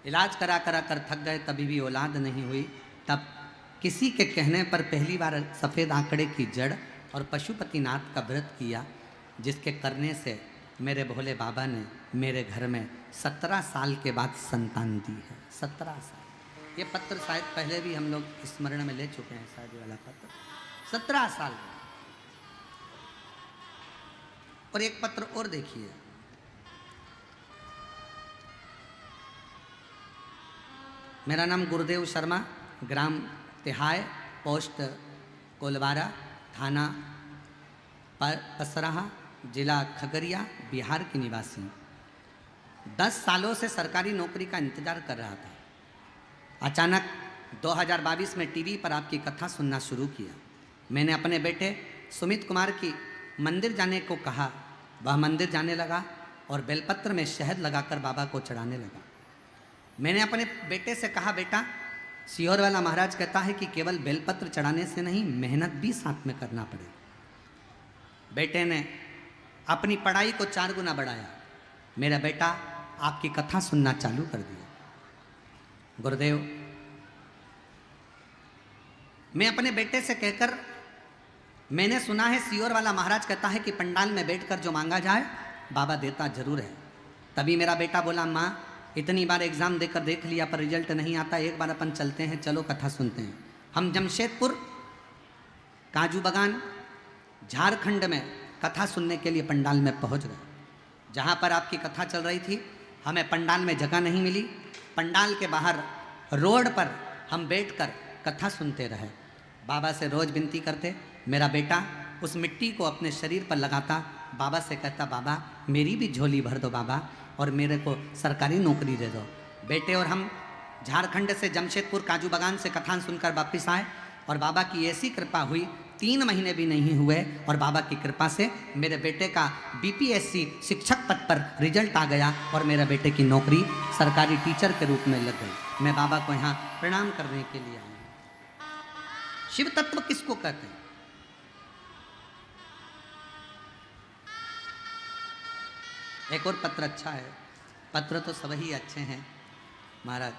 इलाज करा कर थक गए, तभी भी औलाद नहीं हुई। तब किसी के कहने पर पहली बार सफ़ेद आंकड़े की जड़ और पशुपतिनाथ का व्रत किया, जिसके करने से मेरे भोले बाबा ने मेरे घर में 17 साल के बाद संतान दी है। 17 साल। ये पत्र शायद पहले भी हम लोग स्मरण में ले चुके हैं, शायद ये वाला पत्र। 17 साल। और एक पत्र और देखिए, मेरा नाम गुरुदेव शर्मा, ग्राम तिहाय, पोस्ट कोलवारा, थाना पसराहा, जिला खगड़िया, बिहार की निवासी। 10 सालों से सरकारी नौकरी का इंतजार कर रहा था। अचानक 2022 में टीवी पर आपकी कथा सुनना शुरू किया। मैंने अपने बेटे सुमित कुमार की मंदिर जाने को कहा। वह मंदिर जाने लगा और बेलपत्र में शहद लगाकर बाबा को चढ़ाने लगा। मैंने अपने बेटे से कहा, बेटा, सीहोर वाला महाराज कहता है कि केवल बेलपत्र चढ़ाने से नहीं, मेहनत भी साथ में करना पड़ेगा। बेटे ने अपनी पढ़ाई को 4 गुना बढ़ाया। मेरा बेटा आपकी कथा सुनना चालू कर दिया। गुरुदेव, मैं अपने बेटे से कहकर, मैंने सुना है सीहोर वाला महाराज कहता है कि पंडाल में बैठकर जो मांगा जाए बाबा देता जरूर है। तभी मेरा बेटा बोला, माँ, इतनी बार एग्ज़ाम देकर देख लिया पर रिजल्ट नहीं आता, एक बार अपन चलते हैं, चलो कथा सुनते हैं। हम जमशेदपुर, काजू बागान, झारखंड में कथा सुनने के लिए पंडाल में पहुंच गए। जहां पर आपकी कथा चल रही थी, हमें पंडाल में जगह नहीं मिली। पंडाल के बाहर रोड पर हम बैठकर कथा सुनते रहे। बाबा से रोज विनती करते, मेरा बेटा उस मिट्टी को अपने शरीर पर लगाता, बाबा से कहता, बाबा मेरी भी झोली भर दो बाबा, और मेरे को सरकारी नौकरी दे दो। बेटे और हम झारखंड से जमशेदपुर काजू बागान से कथान सुनकर वापिस आए, और बाबा की ऐसी कृपा हुई, 3 महीने भी नहीं हुए और बाबा की कृपा से मेरे बेटे का बीपीएससी शिक्षक पद पर रिजल्ट आ गया और मेरे बेटे की नौकरी सरकारी टीचर के रूप में लग गई। मैं बाबा को यहाँ प्रणाम करने के लिए आया। शिव तत्व किसको कहते हैं? एक और पत्र अच्छा है, पत्र तो सभी अच्छे हैं महाराज।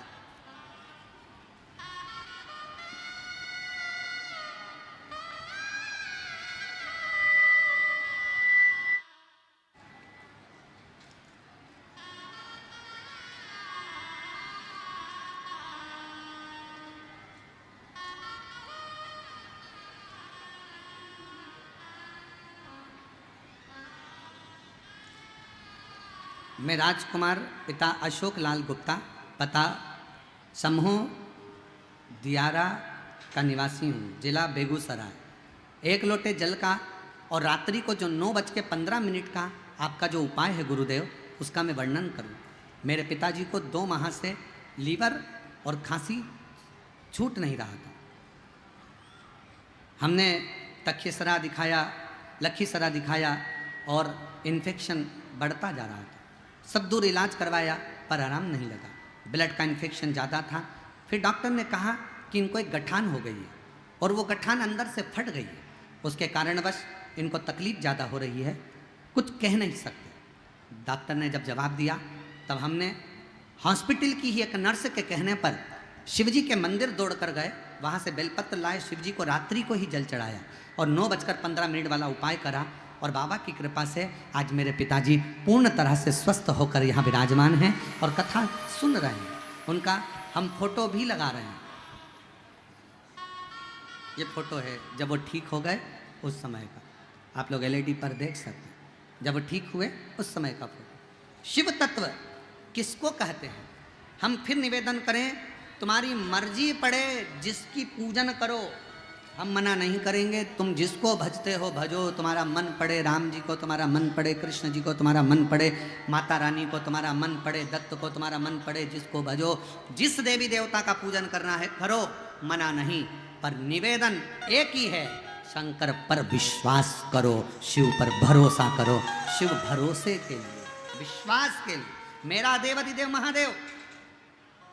मैं राजकुमार पिता अशोक लाल गुप्ता, पता समूह दियारा का निवासी हूँ, जिला बेगूसराय। 1 लोटे जल का और रात्रि को जो 9:15 का आपका जो उपाय है गुरुदेव, उसका मैं वर्णन करूँ। मेरे पिताजी को 2 माह से लीवर और खांसी छूट नहीं रहा था। हमने तक्षसरा दिखाया, लखीसरा दिखाया और इन्फेक्शन बढ़ता जा रहा था। सब दूर इलाज करवाया पर आराम नहीं लगा, ब्लड का इन्फेक्शन ज़्यादा था। फिर डॉक्टर ने कहा कि इनको एक गठान हो गई है और वो गठान अंदर से फट गई है, उसके कारणवश इनको तकलीफ ज़्यादा हो रही है, कुछ कह नहीं सकते। डॉक्टर ने जब जवाब दिया तब हमने हॉस्पिटल की ही एक नर्स के कहने पर शिवजी के मंदिर दौड़ कर गए, वहाँ से बेलपत्र लाए, शिवजी को रात्रि को ही जल चढ़ाया और 9:15 वाला उपाय करा और बाबा की कृपा से आज मेरे पिताजी पूर्ण तरह से स्वस्थ होकर यहाँ विराजमान हैं और कथा सुन रहे हैं। उनका हम फोटो भी लगा रहे हैं। ये फोटो है जब वो ठीक हो गए उस समय का, आप लोग एलईडी पर देख सकते हैं, जब वो ठीक हुए उस समय का फोटो। शिव तत्व किसको कहते हैं? हम फिर निवेदन करें, तुम्हारी मर्जी पड़े जिसकी पूजन करो, हम मना नहीं करेंगे। तुम जिसको भजते हो भजो, तुम्हारा मन पड़े राम जी को, तुम्हारा मन पड़े कृष्ण जी को, तुम्हारा मन पड़े माता रानी को, तुम्हारा मन पड़े दत्त को, तुम्हारा मन पड़े जिसको भजो। जिस देवी देवता का पूजन करना है करो, मना नहीं। पर निवेदन एक ही है, शंकर पर विश्वास करो, शिव पर भरोसा करो। शिव भरोसे के लिए, विश्वास के लिए। मेरा देवाधिदेव महादेव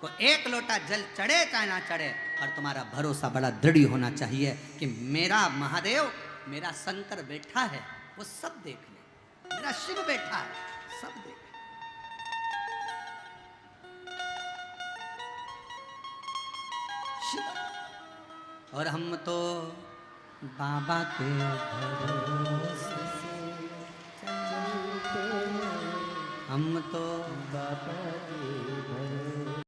को 1 लोटा जल चढ़े चाहे ना चढ़े, और तुम्हारा भरोसा बड़ा दृढ़ होना चाहिए कि मेरा महादेव, मेरा शंकर बैठा है, वो सब देख ले, मेरा शिव बैठा है, सब देख ले। शिव। और हम तो बाबा के भरोसे से चलते हैं, हम तो बाबा के भरोसे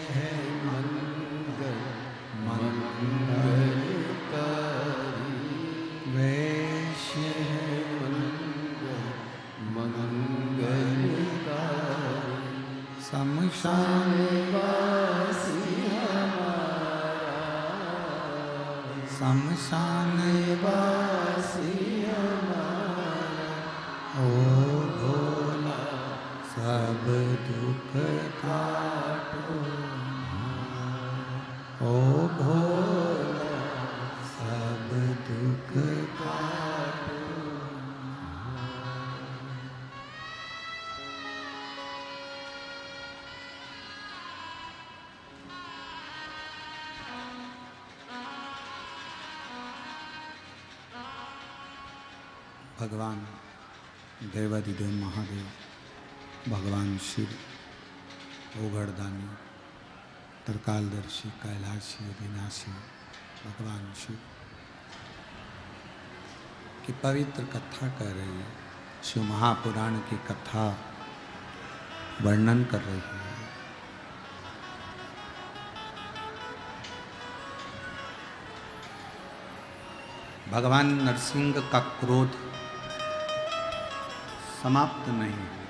है मंगल मंगलकारी, वैश्य है मंगल मंगलकारी, शमशान वासी हमारा, शमशान वासी हमारा, ओ भोला सब दुख काटो, ओ भोला सब दुख काटो। भगवान देवाधिदेव महादेव, भगवान शिव, ओगड़दानी, त्रिकालदर्शी, कैलाशी, अविनाशी भगवान शिव की पवित्र कथा कर रही है। शिव महापुराण की कथा वर्णन कर रही है। भगवान नरसिंह का क्रोध समाप्त नहीं हुआ।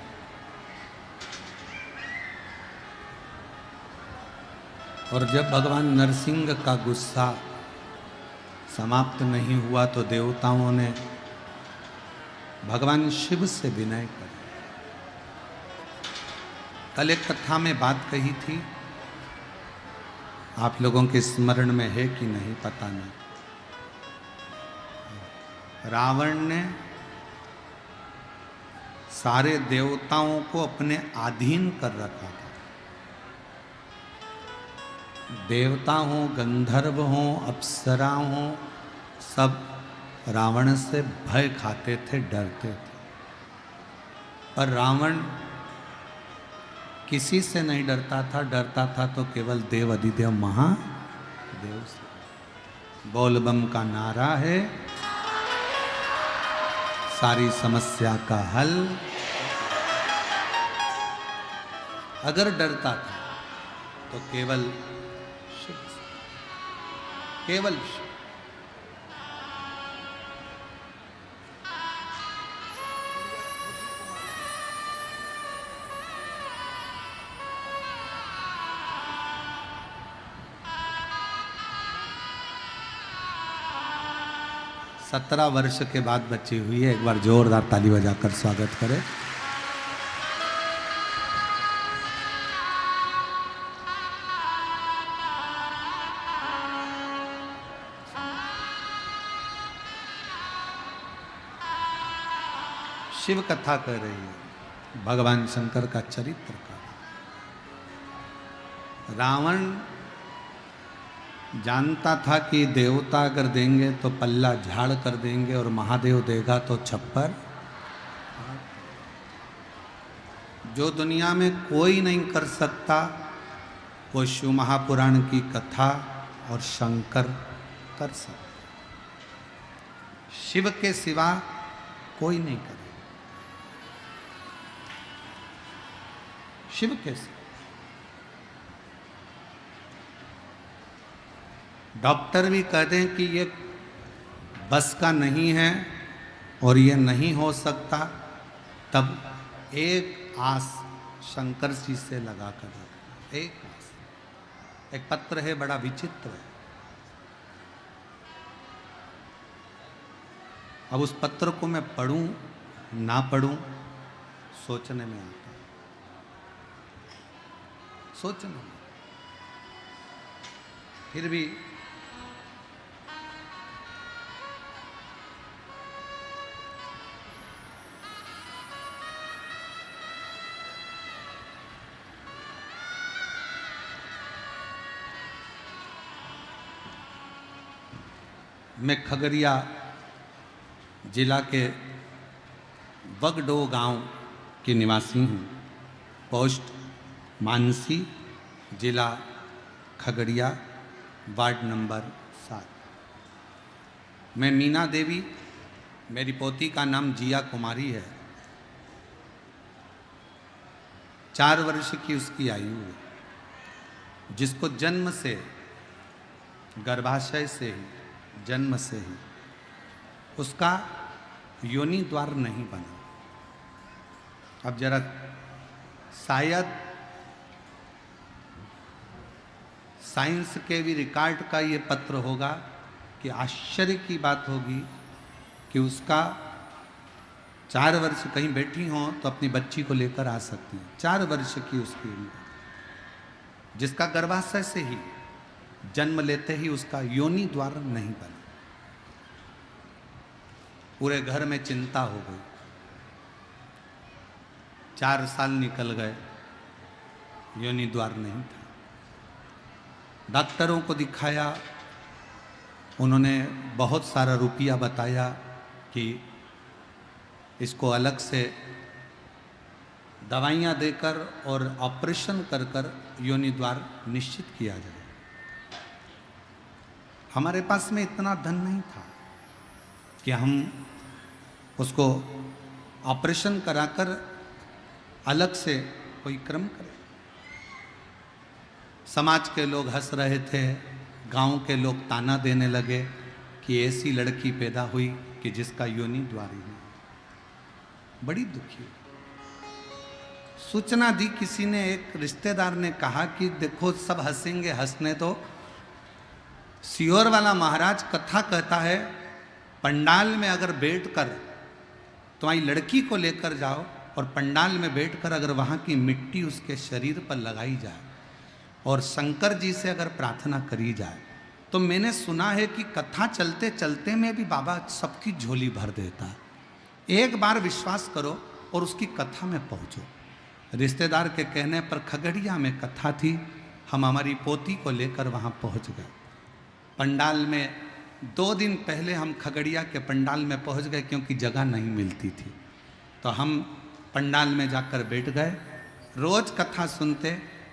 और जब भगवान नरसिंह का गुस्सा समाप्त नहीं हुआ तो देवताओं ने भगवान शिव से विनय कर, कल एक कथा में बात कही थी, आप लोगों के स्मरण में है कि नहीं पता नहीं। रावण ने सारे देवताओं को अपने अधीन कर रखा था। देवता हो, गंधर्व हो, अप्सरा हो, सब रावण से भय खाते थे, डरते थे। पर रावण किसी से नहीं डरता था, डरता था तो केवल देव अधिदेव महादेव से। बोलबम का नारा है सारी समस्या का हल। अगर डरता था तो केवल शिव से, केवल शिव। सत्रह वर्ष के बाद बच्ची हुई है। एक बार जोरदार ताली बजाकर स्वागत करें। शिव कथा कर रही है, भगवान शंकर का चरित्र का। रावण जानता था कि देवता अगर देंगे तो पल्ला झाड़ कर देंगे और महादेव देगा तो छप्पर। जो दुनिया में कोई नहीं कर सकता वो शिव महापुराण की कथा और शंकर कर सकता। शिव के सिवा कोई नहीं करे। शिव के सिवा डॉक्टर भी कहते हैं कि ये बस का नहीं है और ये नहीं हो सकता, तब एक आस शंकर जी से लगा कर एक आस। एक पत्र है, बड़ा विचित्र है। अब उस पत्र को मैं पढ़ूं ना पढ़ूं सोचने में आता है, सोचने में। फिर भी मैं खगड़िया जिला के वगडो गांव की निवासी हूँ। पोस्ट मानसी, जिला खगड़िया, वार्ड नंबर 7। मैं मीना देवी, मेरी पोती का नाम जिया कुमारी है। 4 वर्ष की उसकी आयु है। जिसको जन्म से, गर्भाशय से ही, जन्म से ही उसका योनि द्वार नहीं बना। अब जरा शायद साइंस के भी रिकॉर्ड का ये पत्र होगा कि आश्चर्य की बात होगी कि उसका 4 वर्ष कहीं बैठी हो तो अपनी बच्ची को लेकर आ सकती है। 4 वर्ष की उसकी उम्र, जिसका गर्भाशय से ही जन्म लेते ही उसका योनि द्वार नहीं बना। पूरे घर में चिंता हो गई। 4 साल निकल गए, योनि द्वार नहीं था। डॉक्टरों को दिखाया, उन्होंने बहुत सारा रुपया बताया कि इसको अलग से दवाइयाँ देकर और ऑपरेशन कर कर योनि द्वार निश्चित किया जाए। हमारे पास में इतना धन नहीं था कि हम उसको ऑपरेशन कराकर अलग से कोई क्रम करें। समाज के लोग हंस रहे थे, गांव के लोग ताना देने लगे कि ऐसी लड़की पैदा हुई कि जिसका योनि द्वार ही नहीं। बड़ी दुखी सूचना दी किसी ने, एक रिश्तेदार ने कहा कि देखो सब हंसेंगे, हंसने तो सीहोर वाला महाराज कथा कहता है, पंडाल में अगर बैठकर तुम्हारी लड़की को लेकर जाओ और पंडाल में बैठकर अगर वहाँ की मिट्टी उसके शरीर पर लगाई जाए और शंकर जी से अगर प्रार्थना करी जाए तो मैंने सुना है कि कथा चलते चलते में भी बाबा सबकी झोली भर देता है। एक बार विश्वास करो और उसकी कथा में पहुँचो। रिश्तेदार के कहने पर खगड़िया में कथा थी, हम हमारी पोती को लेकर वहाँ पहुँच गए। पंडाल में 2 दिन पहले हम खगड़िया के पंडाल में पहुँच गए क्योंकि जगह नहीं मिलती थी। तो हम पंडाल में जाकर बैठ गए। रोज कथा सुनते,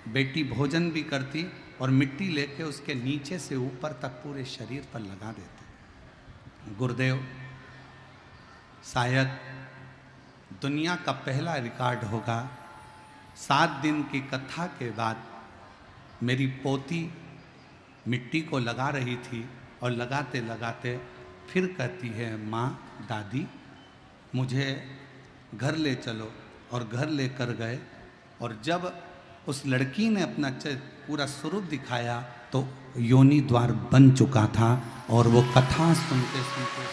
बेटी भोजन भी करती और मिट्टी लेके उसके नीचे से ऊपर तक पूरे शरीर पर लगा देते। गुरुदेव, शायद दुनिया का पहला रिकॉर्ड होगा, 7 दिन की कथा के बाद मेरी पोती मिट्टी को लगा रही थी और लगाते लगाते फिर कहती है, माँ, दादी, मुझे घर ले चलो। और घर लेकर गए और जब उस लड़की ने अपना पूरा स्वरूप दिखाया तो योनि द्वार बन चुका था। और वो कथा सुनते सुनते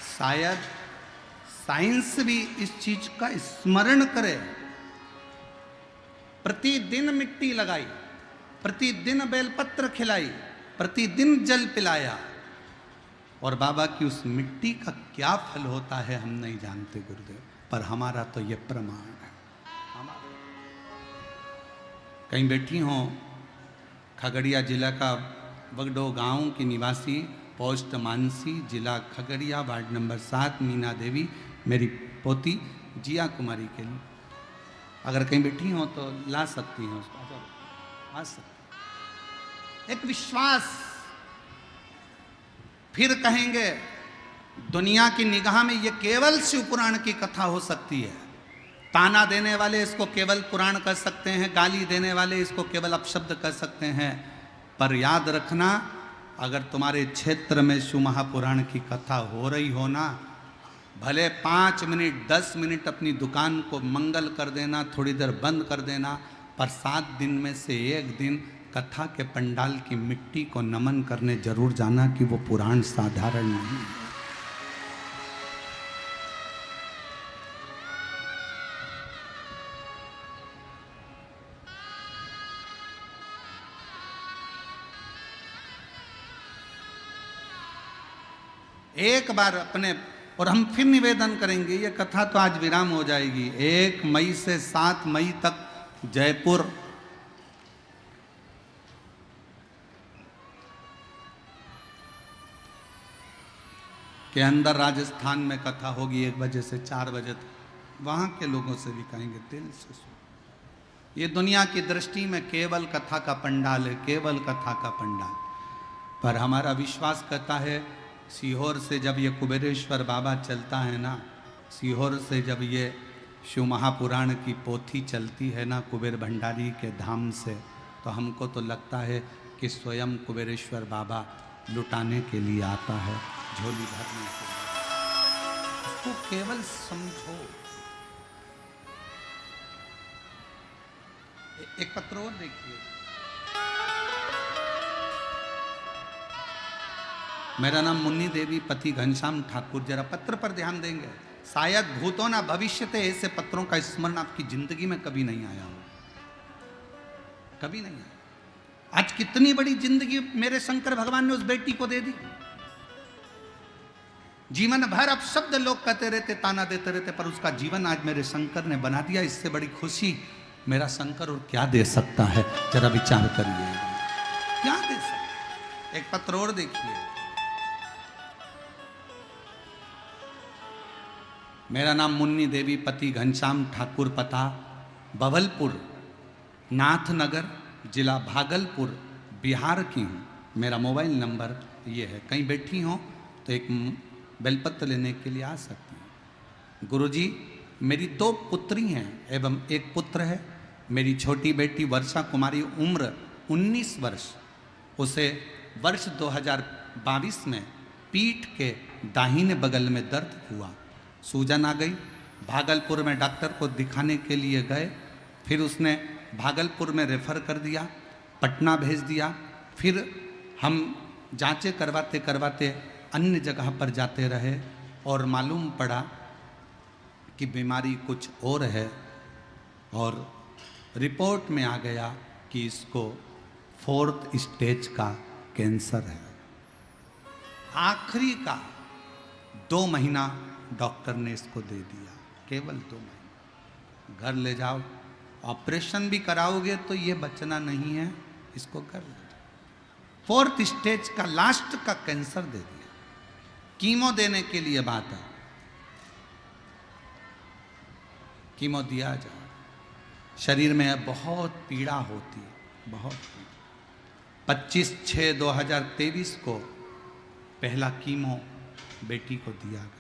शायद साइंस भी इस चीज का स्मरण करे। प्रतिदिन मिट्टी लगाई, प्रतिदिन बेलपत्र खिलाई, प्रतिदिन जल पिलाया, और बाबा की उस मिट्टी का क्या फल होता है हम नहीं जानते गुरुदेव, पर हमारा तो ये प्रमाण है। कहीं बैठी हो, खगड़िया जिला का बगडो गांव की निवासी, पोस्ट मानसी, जिला खगड़िया, वार्ड नंबर 7, मीना देवी, मेरी पोती जिया कुमारी के लिए अगर कहीं बैठी हो तो ला सकती हैं उसको, आ सकती। एक विश्वास, फिर कहेंगे दुनिया की निगाह में ये केवल शिव पुराण की कथा हो सकती है। ताना देने वाले इसको केवल पुराण कह सकते हैं, गाली देने वाले इसको केवल अपशब्द कह सकते हैं, पर याद रखना, अगर तुम्हारे क्षेत्र में शिव महापुराण की कथा हो रही हो ना, भले 5 मिनट 10 मिनट अपनी दुकान को मंगल कर देना, थोड़ी देर बंद कर देना, पर 7 दिन में से एक दिन कथा के पंडाल की मिट्टी को नमन करने जरूर जाना, कि वो पुराण साधारण नहीं है। एक बार अपने, और हम फिर निवेदन करेंगे, ये कथा तो आज विराम हो जाएगी। 1 मई से 7 मई तक जयपुर के अंदर राजस्थान में कथा होगी 1 बजे से 4 बजे तक। वहाँ के लोगों से भी कहेंगे दिल से सुनो। ये दुनिया की दृष्टि में केवल कथा का पंडाल है, केवल कथा का पंडाल, पर हमारा विश्वास कहता है सीहोर से जब ये कुबेरेश्वर बाबा चलता है ना, सीहोर से जब ये शिव महापुराण की पोथी चलती है ना कुबेर भंडारी के धाम से, तो हमको तो लगता है कि स्वयं कुबेरेश्वर बाबा लुटाने के लिए आता है, झोली भरने के लिए। उसको केवल समझो। एक पत्र और देखिए। मेरा नाम मुन्नी देवी, पति घनश्याम ठाकुर। जरा पत्र पर ध्यान देंगे, शायद भूतो ना भविष्यते ऐसे पत्रों का स्मरण आपकी जिंदगी में कभी नहीं आया हो, कभी नहीं आया। आज कितनी बड़ी जिंदगी मेरे शंकर भगवान ने उस बेटी को दे दी। जीवन भर अब शब्द लोग कहते रहते, ताना देते रहते, पर उसका जीवन आज मेरे शंकर ने बना दिया। इससे बड़ी खुशी मेरा शंकर और क्या दे सकता है? जरा विचार करिए, क्या दे सकता। एक पत्र और देखिए। मेरा नाम मुन्नी देवी, पति घनश्याम ठाकुर, पता बवलपुर, नाथनगर, जिला भागलपुर, बिहार की हूँ। मेरा मोबाइल नंबर ये है। कहीं बैठी हो तो एक बेलपत्र लेने के लिए आ सकती हैं। गुरुजी, मेरी 2 पुत्री हैं एवं 1 पुत्र है। मेरी छोटी बेटी वर्षा कुमारी, उम्र 19 वर्ष। उसे वर्ष 2022 में पीठ के दाहिने बगल में दर्द हुआ, सूजन आ गई। भागलपुर में डॉक्टर को दिखाने के लिए गए, फिर उसने भागलपुर में रेफ़र कर दिया, पटना भेज दिया। फिर हम जांचें करवाते करवाते अन्य जगह पर जाते रहे और मालूम पड़ा कि बीमारी कुछ और है, और रिपोर्ट में आ गया कि इसको 4th स्टेज का कैंसर है। आखिरी का 2 महीना डॉक्टर ने इसको दे दिया, केवल 2 महीना। घर ले जाओ, ऑपरेशन भी कराओगे तो ये बचना नहीं है, इसको घर ले जाओ। 4th स्टेज का लास्ट का कैंसर दे दिया। कीमो देने के लिए बात है, कीमो दिया जाए। शरीर में बहुत पीड़ा होती है, बहुत। 25/6/2023 को पहला कीमो बेटी को दिया गया।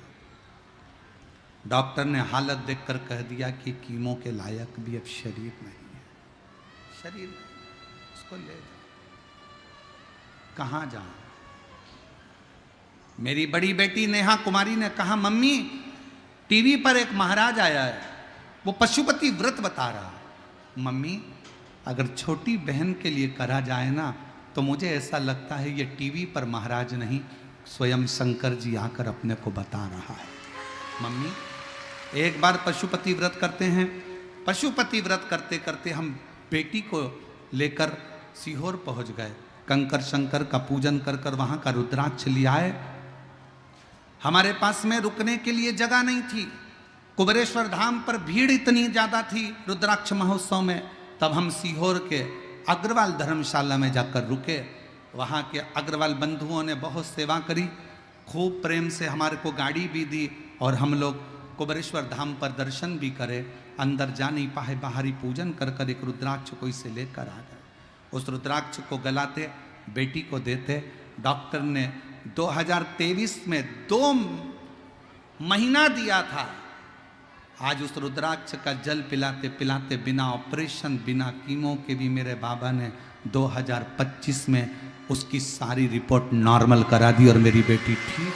डॉक्टर ने हालत देखकर कह दिया कि कीमो के लायक भी अब शरीर नहीं है, शरीर नहीं, उसको ले जाओ। कहाँ जाऊं? मेरी बड़ी बेटी नेहा कुमारी ने कहा, मम्मी टीवी पर एक महाराज आया है, वो पशुपति व्रत बता रहा। मम्मी, अगर छोटी बहन के लिए करा जाए ना, तो मुझे ऐसा लगता है ये टीवी पर महाराज नहीं, स्वयं शंकर जी आकर अपने को बता रहा है। मम्मी, एक बार पशुपति व्रत करते हैं। पशुपति व्रत करते करते हम बेटी को लेकर सीहोर पहुंच गए। कंकर शंकर का पूजन कर कर वहां का रुद्राक्ष ले आए। हमारे पास में रुकने के लिए जगह नहीं थी। कुबेरेश्वर धाम पर भीड़ इतनी ज्यादा थी रुद्राक्ष महोत्सव में, तब हम सीहोर के अग्रवाल धर्मशाला में जाकर रुके। वहाँ के अग्रवाल बंधुओं ने बहुत सेवा करी, खूब प्रेम से हमारे को गाड़ी भी दी, और हम लोग कुबेरेश्वर धाम पर दर्शन भी करे। अंदर जा नहीं पाए, बाहरी पूजन कर कर एक रुद्राक्ष को इसे लेकर आ गए। उस रुद्राक्ष को गलाते, बेटी को देते। डॉक्टर ने 2023 में 2 महीना दिया था। आज उस रुद्राक्ष का जल पिलाते पिलाते, बिना ऑपरेशन बिना कीमो के भी मेरे बाबा ने 2025 में उसकी सारी रिपोर्ट नॉर्मल करा दी और मेरी बेटी ठीक।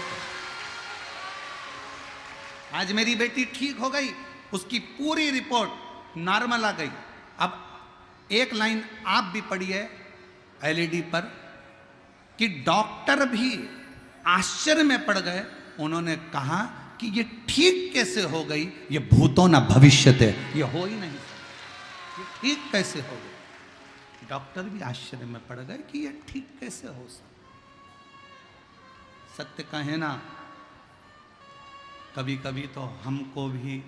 आज मेरी बेटी ठीक हो गई, उसकी पूरी रिपोर्ट नॉर्मल आ गई। अब एक लाइन आप भी पढ़िए एलईडी पर कि डॉक्टर भी आश्चर्य में पड़ गए। उन्होंने कहा कि ये ठीक कैसे हो गई, ये भूतो न भविष्यते, ये हो ही नहीं, ये ठीक कैसे हो गई। डॉक्टर भी आश्चर्य में पड़ गए कि ये ठीक कैसे हो सकता। सत्य कहे ना, कभी कभी तो हमको भी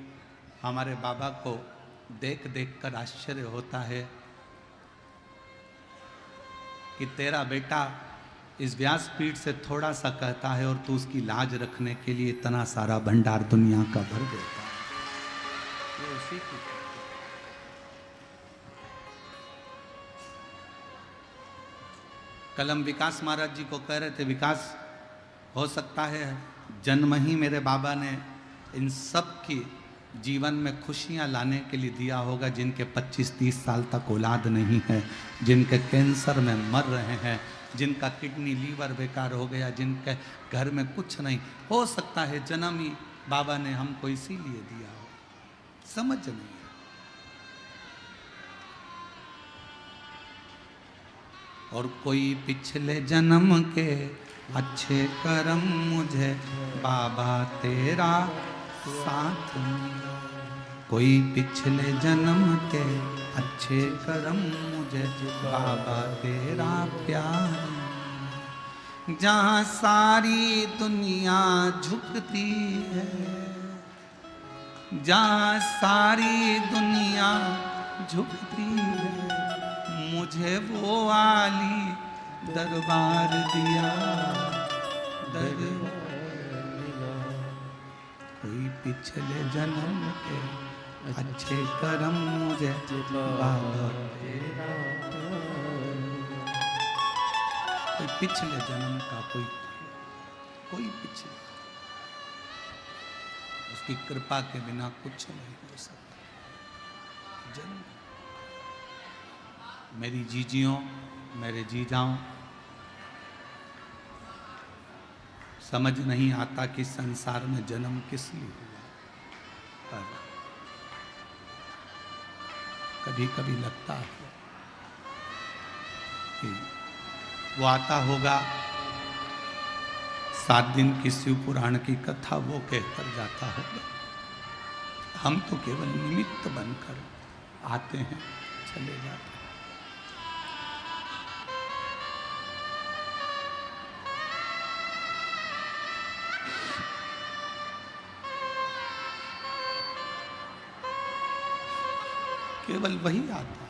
हमारे बाबा को देख देख कर आश्चर्य होता है कि तेरा बेटा इस व्यासपीठ से थोड़ा सा कहता है और तू उसकी लाज रखने के लिए इतना सारा भंडार दुनिया का भर देता है। ये उसी की कल हम विकास महाराज जी को कह रहे थे, विकास हो सकता है जन्म ही मेरे बाबा ने इन सब की जीवन में खुशियां लाने के लिए दिया होगा, जिनके 25-30 साल तक औलाद नहीं है, जिनके कैंसर में मर रहे हैं, जिनका किडनी लीवर बेकार हो गया, जिनके घर में कुछ नहीं। हो सकता है जन्म ही बाबा ने हमको इसीलिए दिया हो, समझ नहीं है। और कोई पिछले जन्म के अच्छे कर्म मुझे बाबा तेरा साथ मिला, कोई पिछले जन्म के अच्छे कर्म मुझे बाबा तेरा प्यार, जहाँ सारी दुनिया झुकती है, जहाँ सारी दुनिया झुकती है, मुझे वो वाली दरबार दिया, दरबार कोई पिछले जन्म के अच्छे कर्म मुझे बाबा तेरा, कोई पिछले जन्म का कोई पिछले, उसकी कृपा के बिना कुछ नहीं हो सकता। जन्म मेरी जीजियों, मेरे जीजाओं, समझ नहीं आता कि संसार में जन्म किस लिए हुआ, पर कभी कभी लगता है कि वो आता होगा 7 दिन की शिव पुराण की कथा वो कहकर जाता होगा, हम तो केवल निमित्त बनकर आते हैं, चले जाते हैं। केवल वही आता है,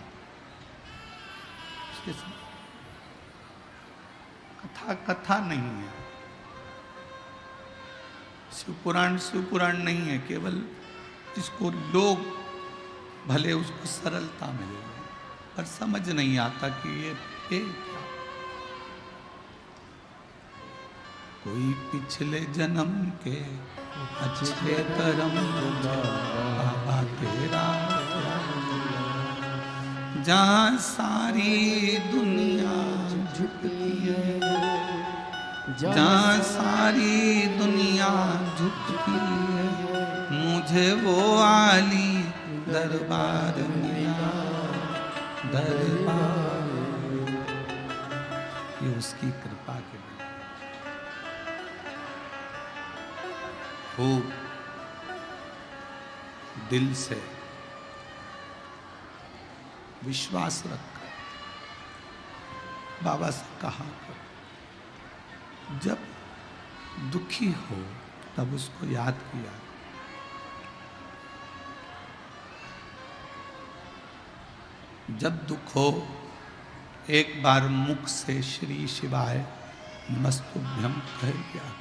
उसके साथ कथा नहीं है, शिव पुराण नहीं है, केवल जिसको लोग भले उसको सरलता मिले, पर समझ नहीं आता कि ये क्या। कोई पिछले जन्म के अच्छे कर्म बाबा तेरा, जहाँ सारी दुनिया झुकती है, जहाँ सारी दुनिया झुकती है, मुझे वो आली दरबार मिला, दरबार, ये उसकी कृपा के बिना। खूब दिल से विश्वास रखकर बाबा से कहा करो, जब दुखी हो तब उसको याद किया, जब दुख हो एक बार मुख से श्री शिवाय नमस्तुभ्यं कह दिया करो।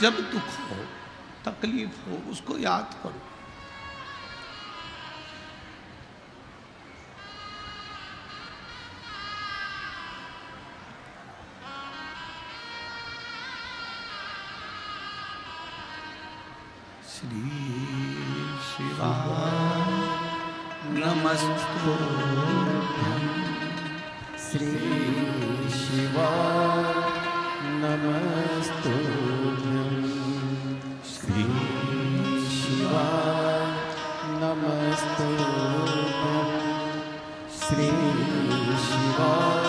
जब दुख हो, तकलीफ हो, उसको याद करो। श्री शिवाय नमस्तुभ्यं, श्री शिवाय नमस्तुभ्यं, श्री शिवाय नमस्तुभ्यं, श्री शिवाय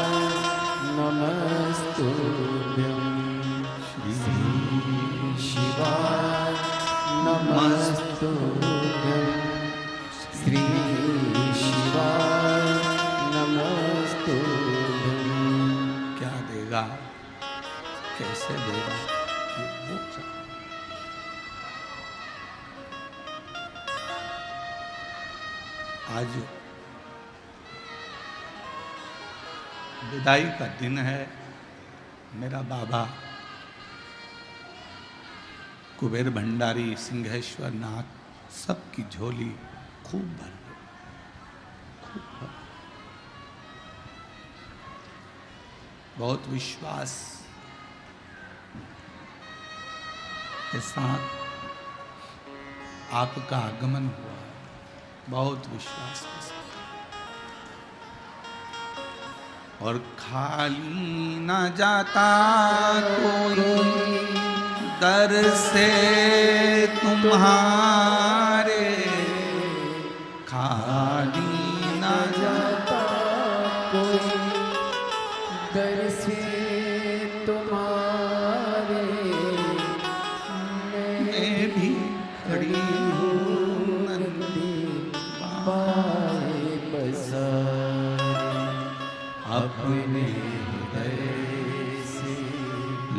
नमस्तुभ्यं, श्री शिवाय नमस्तुभ्यं, श्री शिवाय नमस्तुभ्यं। क्या देगा, कैसे देगा, ये वो चाहे। आज विदाई का दिन है। मेरा बाबा कुबेर भंडारी, सिंहेश्वर नाथ, सबकी झोली खूब भर लो, खूब भर। बहुत विश्वास के साथ आपका आगमन हुआ, बहुत विश्वास के साथ। और खाली न जाता कोई दर से तुम्हारे, खाली न जाता कोई दर से तुम्हारे, मैं भी खड़ी हूँ नंदी पाए बसारे, अपने हृदय से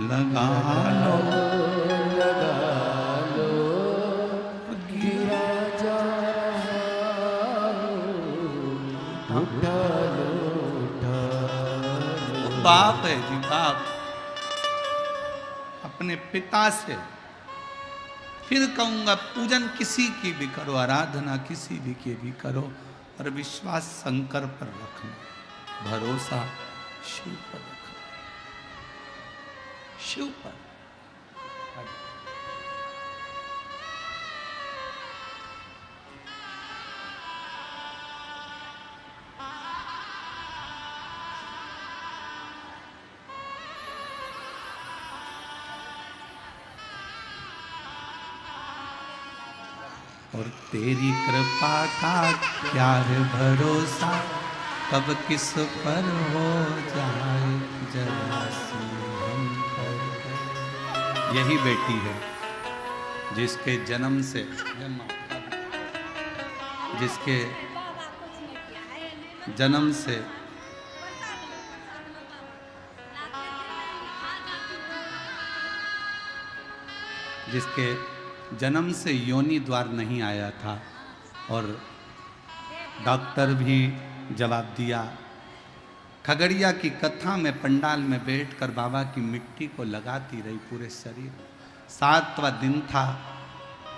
लगा लो, लगा लो, गिरा जा रहा हो, उठा लो, उठा लो। बाप है जी, बाप। अपने पिता से फिर कहूंगा, पूजन किसी की भी करो, आराधना किसी भी की भी करो, और विश्वास शंकर पर रखना, भरोसा शिव पर रखना, शिव पर। और तेरी कृपा का क्या है भरोसा, कब किस पर हो जाए जरा सी हम पर। यही बेटी है जिसके जन्म से, जिसके जन्म से जिसके जन्म से योनि द्वार नहीं आया था, और डॉक्टर भी जवाब दिया। खगड़िया की कथा में पंडाल में बैठकर बाबा की मिट्टी को लगाती रही पूरे शरीर। 7वां दिन था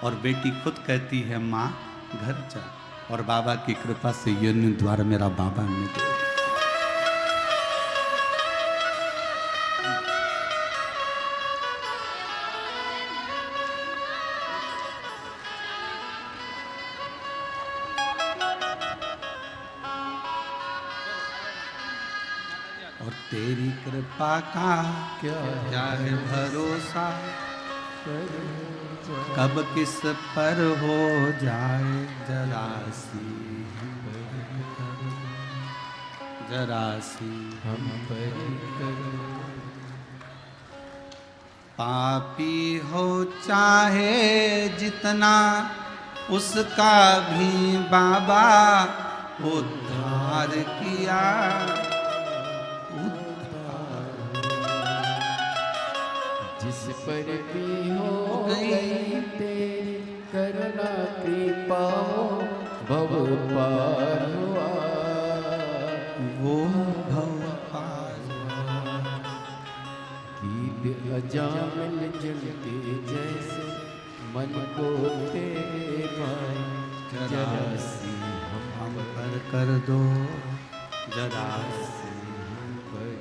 और बेटी खुद कहती है, माँ घर चल, और बाबा की कृपा से योनि द्वार मेरा बाबा निकले। और तेरी कृपा का क्या है भरोसा, कब किस पर हो जाए जरा सी हम पर करो। पापी हो चाहे जितना, उसका भी बाबा उद्धार किया। जिस पर भी हो गई तेरी करुणा कृपा, भव पार हुआ, वो भव पार कीद अजामिल जलते जैसे, मन को तेरे पाए जरा सी हम पर कर दो, जरा सी हम पर।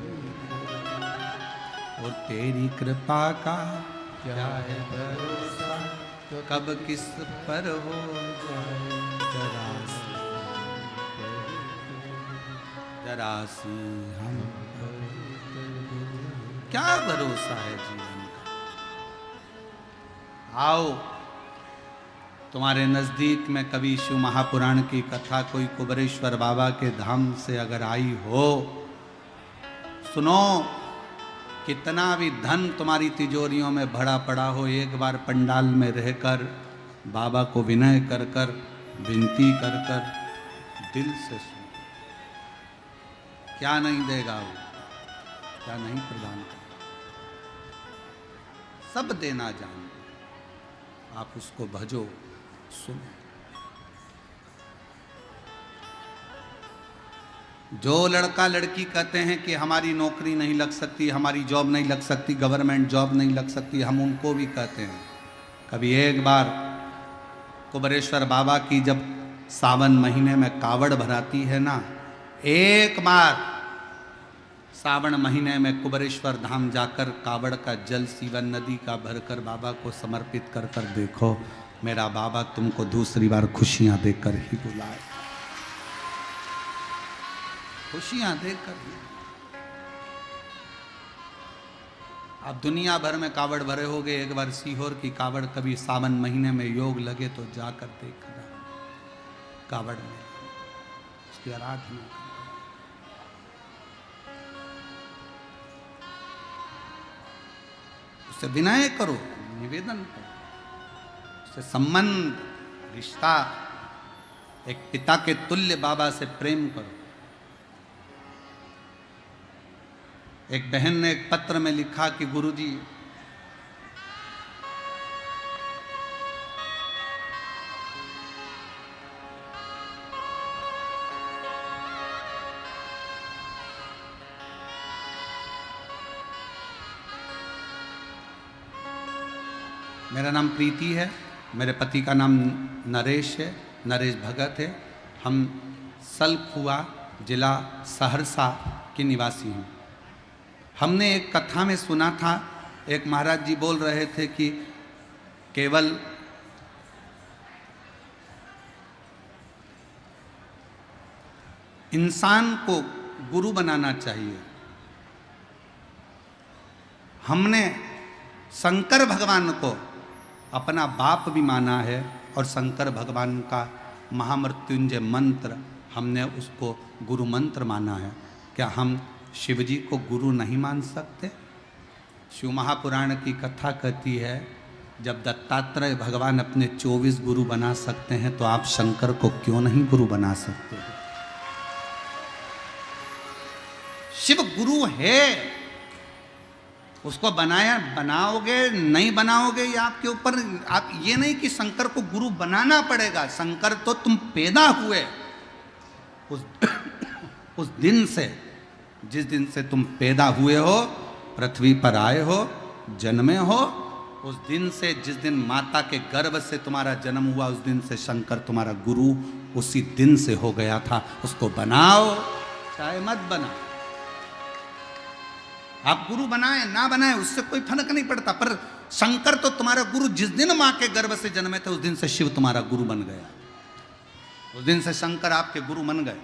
और तेरी कृपा का क्या है भरोसा, कब किस पर हो जाए जरा सी हम पर। क्या भरोसा है जीवन का। आओ, तुम्हारे नजदीक में कभी शिव महापुराण की कथा कोई कुबरेश्वर बाबा के धाम से अगर आई हो, सुनो, कितना भी धन तुम्हारी तिजोरियों में भरा पड़ा हो, एक बार पंडाल में रहकर बाबा को विनय कर कर विनती कर कर दिल से सुनो। क्या नहीं देगा वो, क्या नहीं प्रदान कर, सब देना जान। आप उसको भजो, सुनो। जो लड़का लड़की कहते हैं कि हमारी नौकरी नहीं लग सकती, हमारी जॉब नहीं लग सकती, गवर्नमेंट जॉब नहीं लग सकती, हम उनको भी कहते हैं कभी एक बार कुबेरेश्वर बाबा की जब सावन महीने में कावड़ भराती है ना, एक बार सावन महीने में कुबेरेश्वर धाम जाकर कावड़ का जल सीवन नदी का भरकर बाबा को समर्पित कर कर देखो, मेरा बाबा तुमको दूसरी बार खुशियां देकर ही बुलाए, खुशियां देकर ही। आप दुनिया भर में कावड़ भरे होगे, एक बार सीहोर की कावड़ कभी सावन महीने में योग लगे तो जाकर देखना, कावड़ में उसकी आराधना, उससे विनय करो, निवेदन करो, उससे संबंध रिश्ता, एक पिता के तुल्य बाबा से प्रेम करो। एक बहन ने एक पत्र में लिखा कि गुरुजी, मेरा नाम प्रीति है, मेरे पति का नाम नरेश है, नरेश भगत है, हम सलखुआ जिला सहरसा के निवासी हैं। हमने एक कथा में सुना था, एक महाराज जी बोल रहे थे कि केवल इंसान को गुरु बनाना चाहिए। हमने शंकर भगवान को अपना बाप भी माना है और शंकर भगवान का महामृत्युंजय मंत्र हमने उसको गुरु मंत्र माना है। क्या हम शिव जी को गुरु नहीं मान सकते? शिव महापुराण की कथा कहती है, जब दत्तात्रेय भगवान अपने 24 गुरु बना सकते हैं तो आप शंकर को क्यों नहीं गुरु बना सकते? शिव गुरु है, उसको बनाओगे नहीं बनाओगे ये आपके ऊपर। आप ये नहीं कि शंकर को गुरु बनाना पड़ेगा, शंकर तो तुम पैदा हुए उस दिन से, जिस दिन से तुम पैदा हुए हो, पृथ्वी पर आए हो, जन्मे हो, उस दिन से, जिस दिन माता के गर्भ से तुम्हारा जन्म हुआ, उस दिन से शंकर तुम्हारा गुरु उसी दिन से हो गया था। उसको बनाओ चाहे मत बनाओ, आप गुरु बनाए ना बनाए उससे कोई फर्क नहीं पड़ता, पर शंकर तो तुम्हारा गुरु जिस दिन मां के गर्भ से जन्मे थे, उस दिन से शिव तुम्हारा गुरु बन गया, उस दिन से शंकर आपके गुरु बन गए।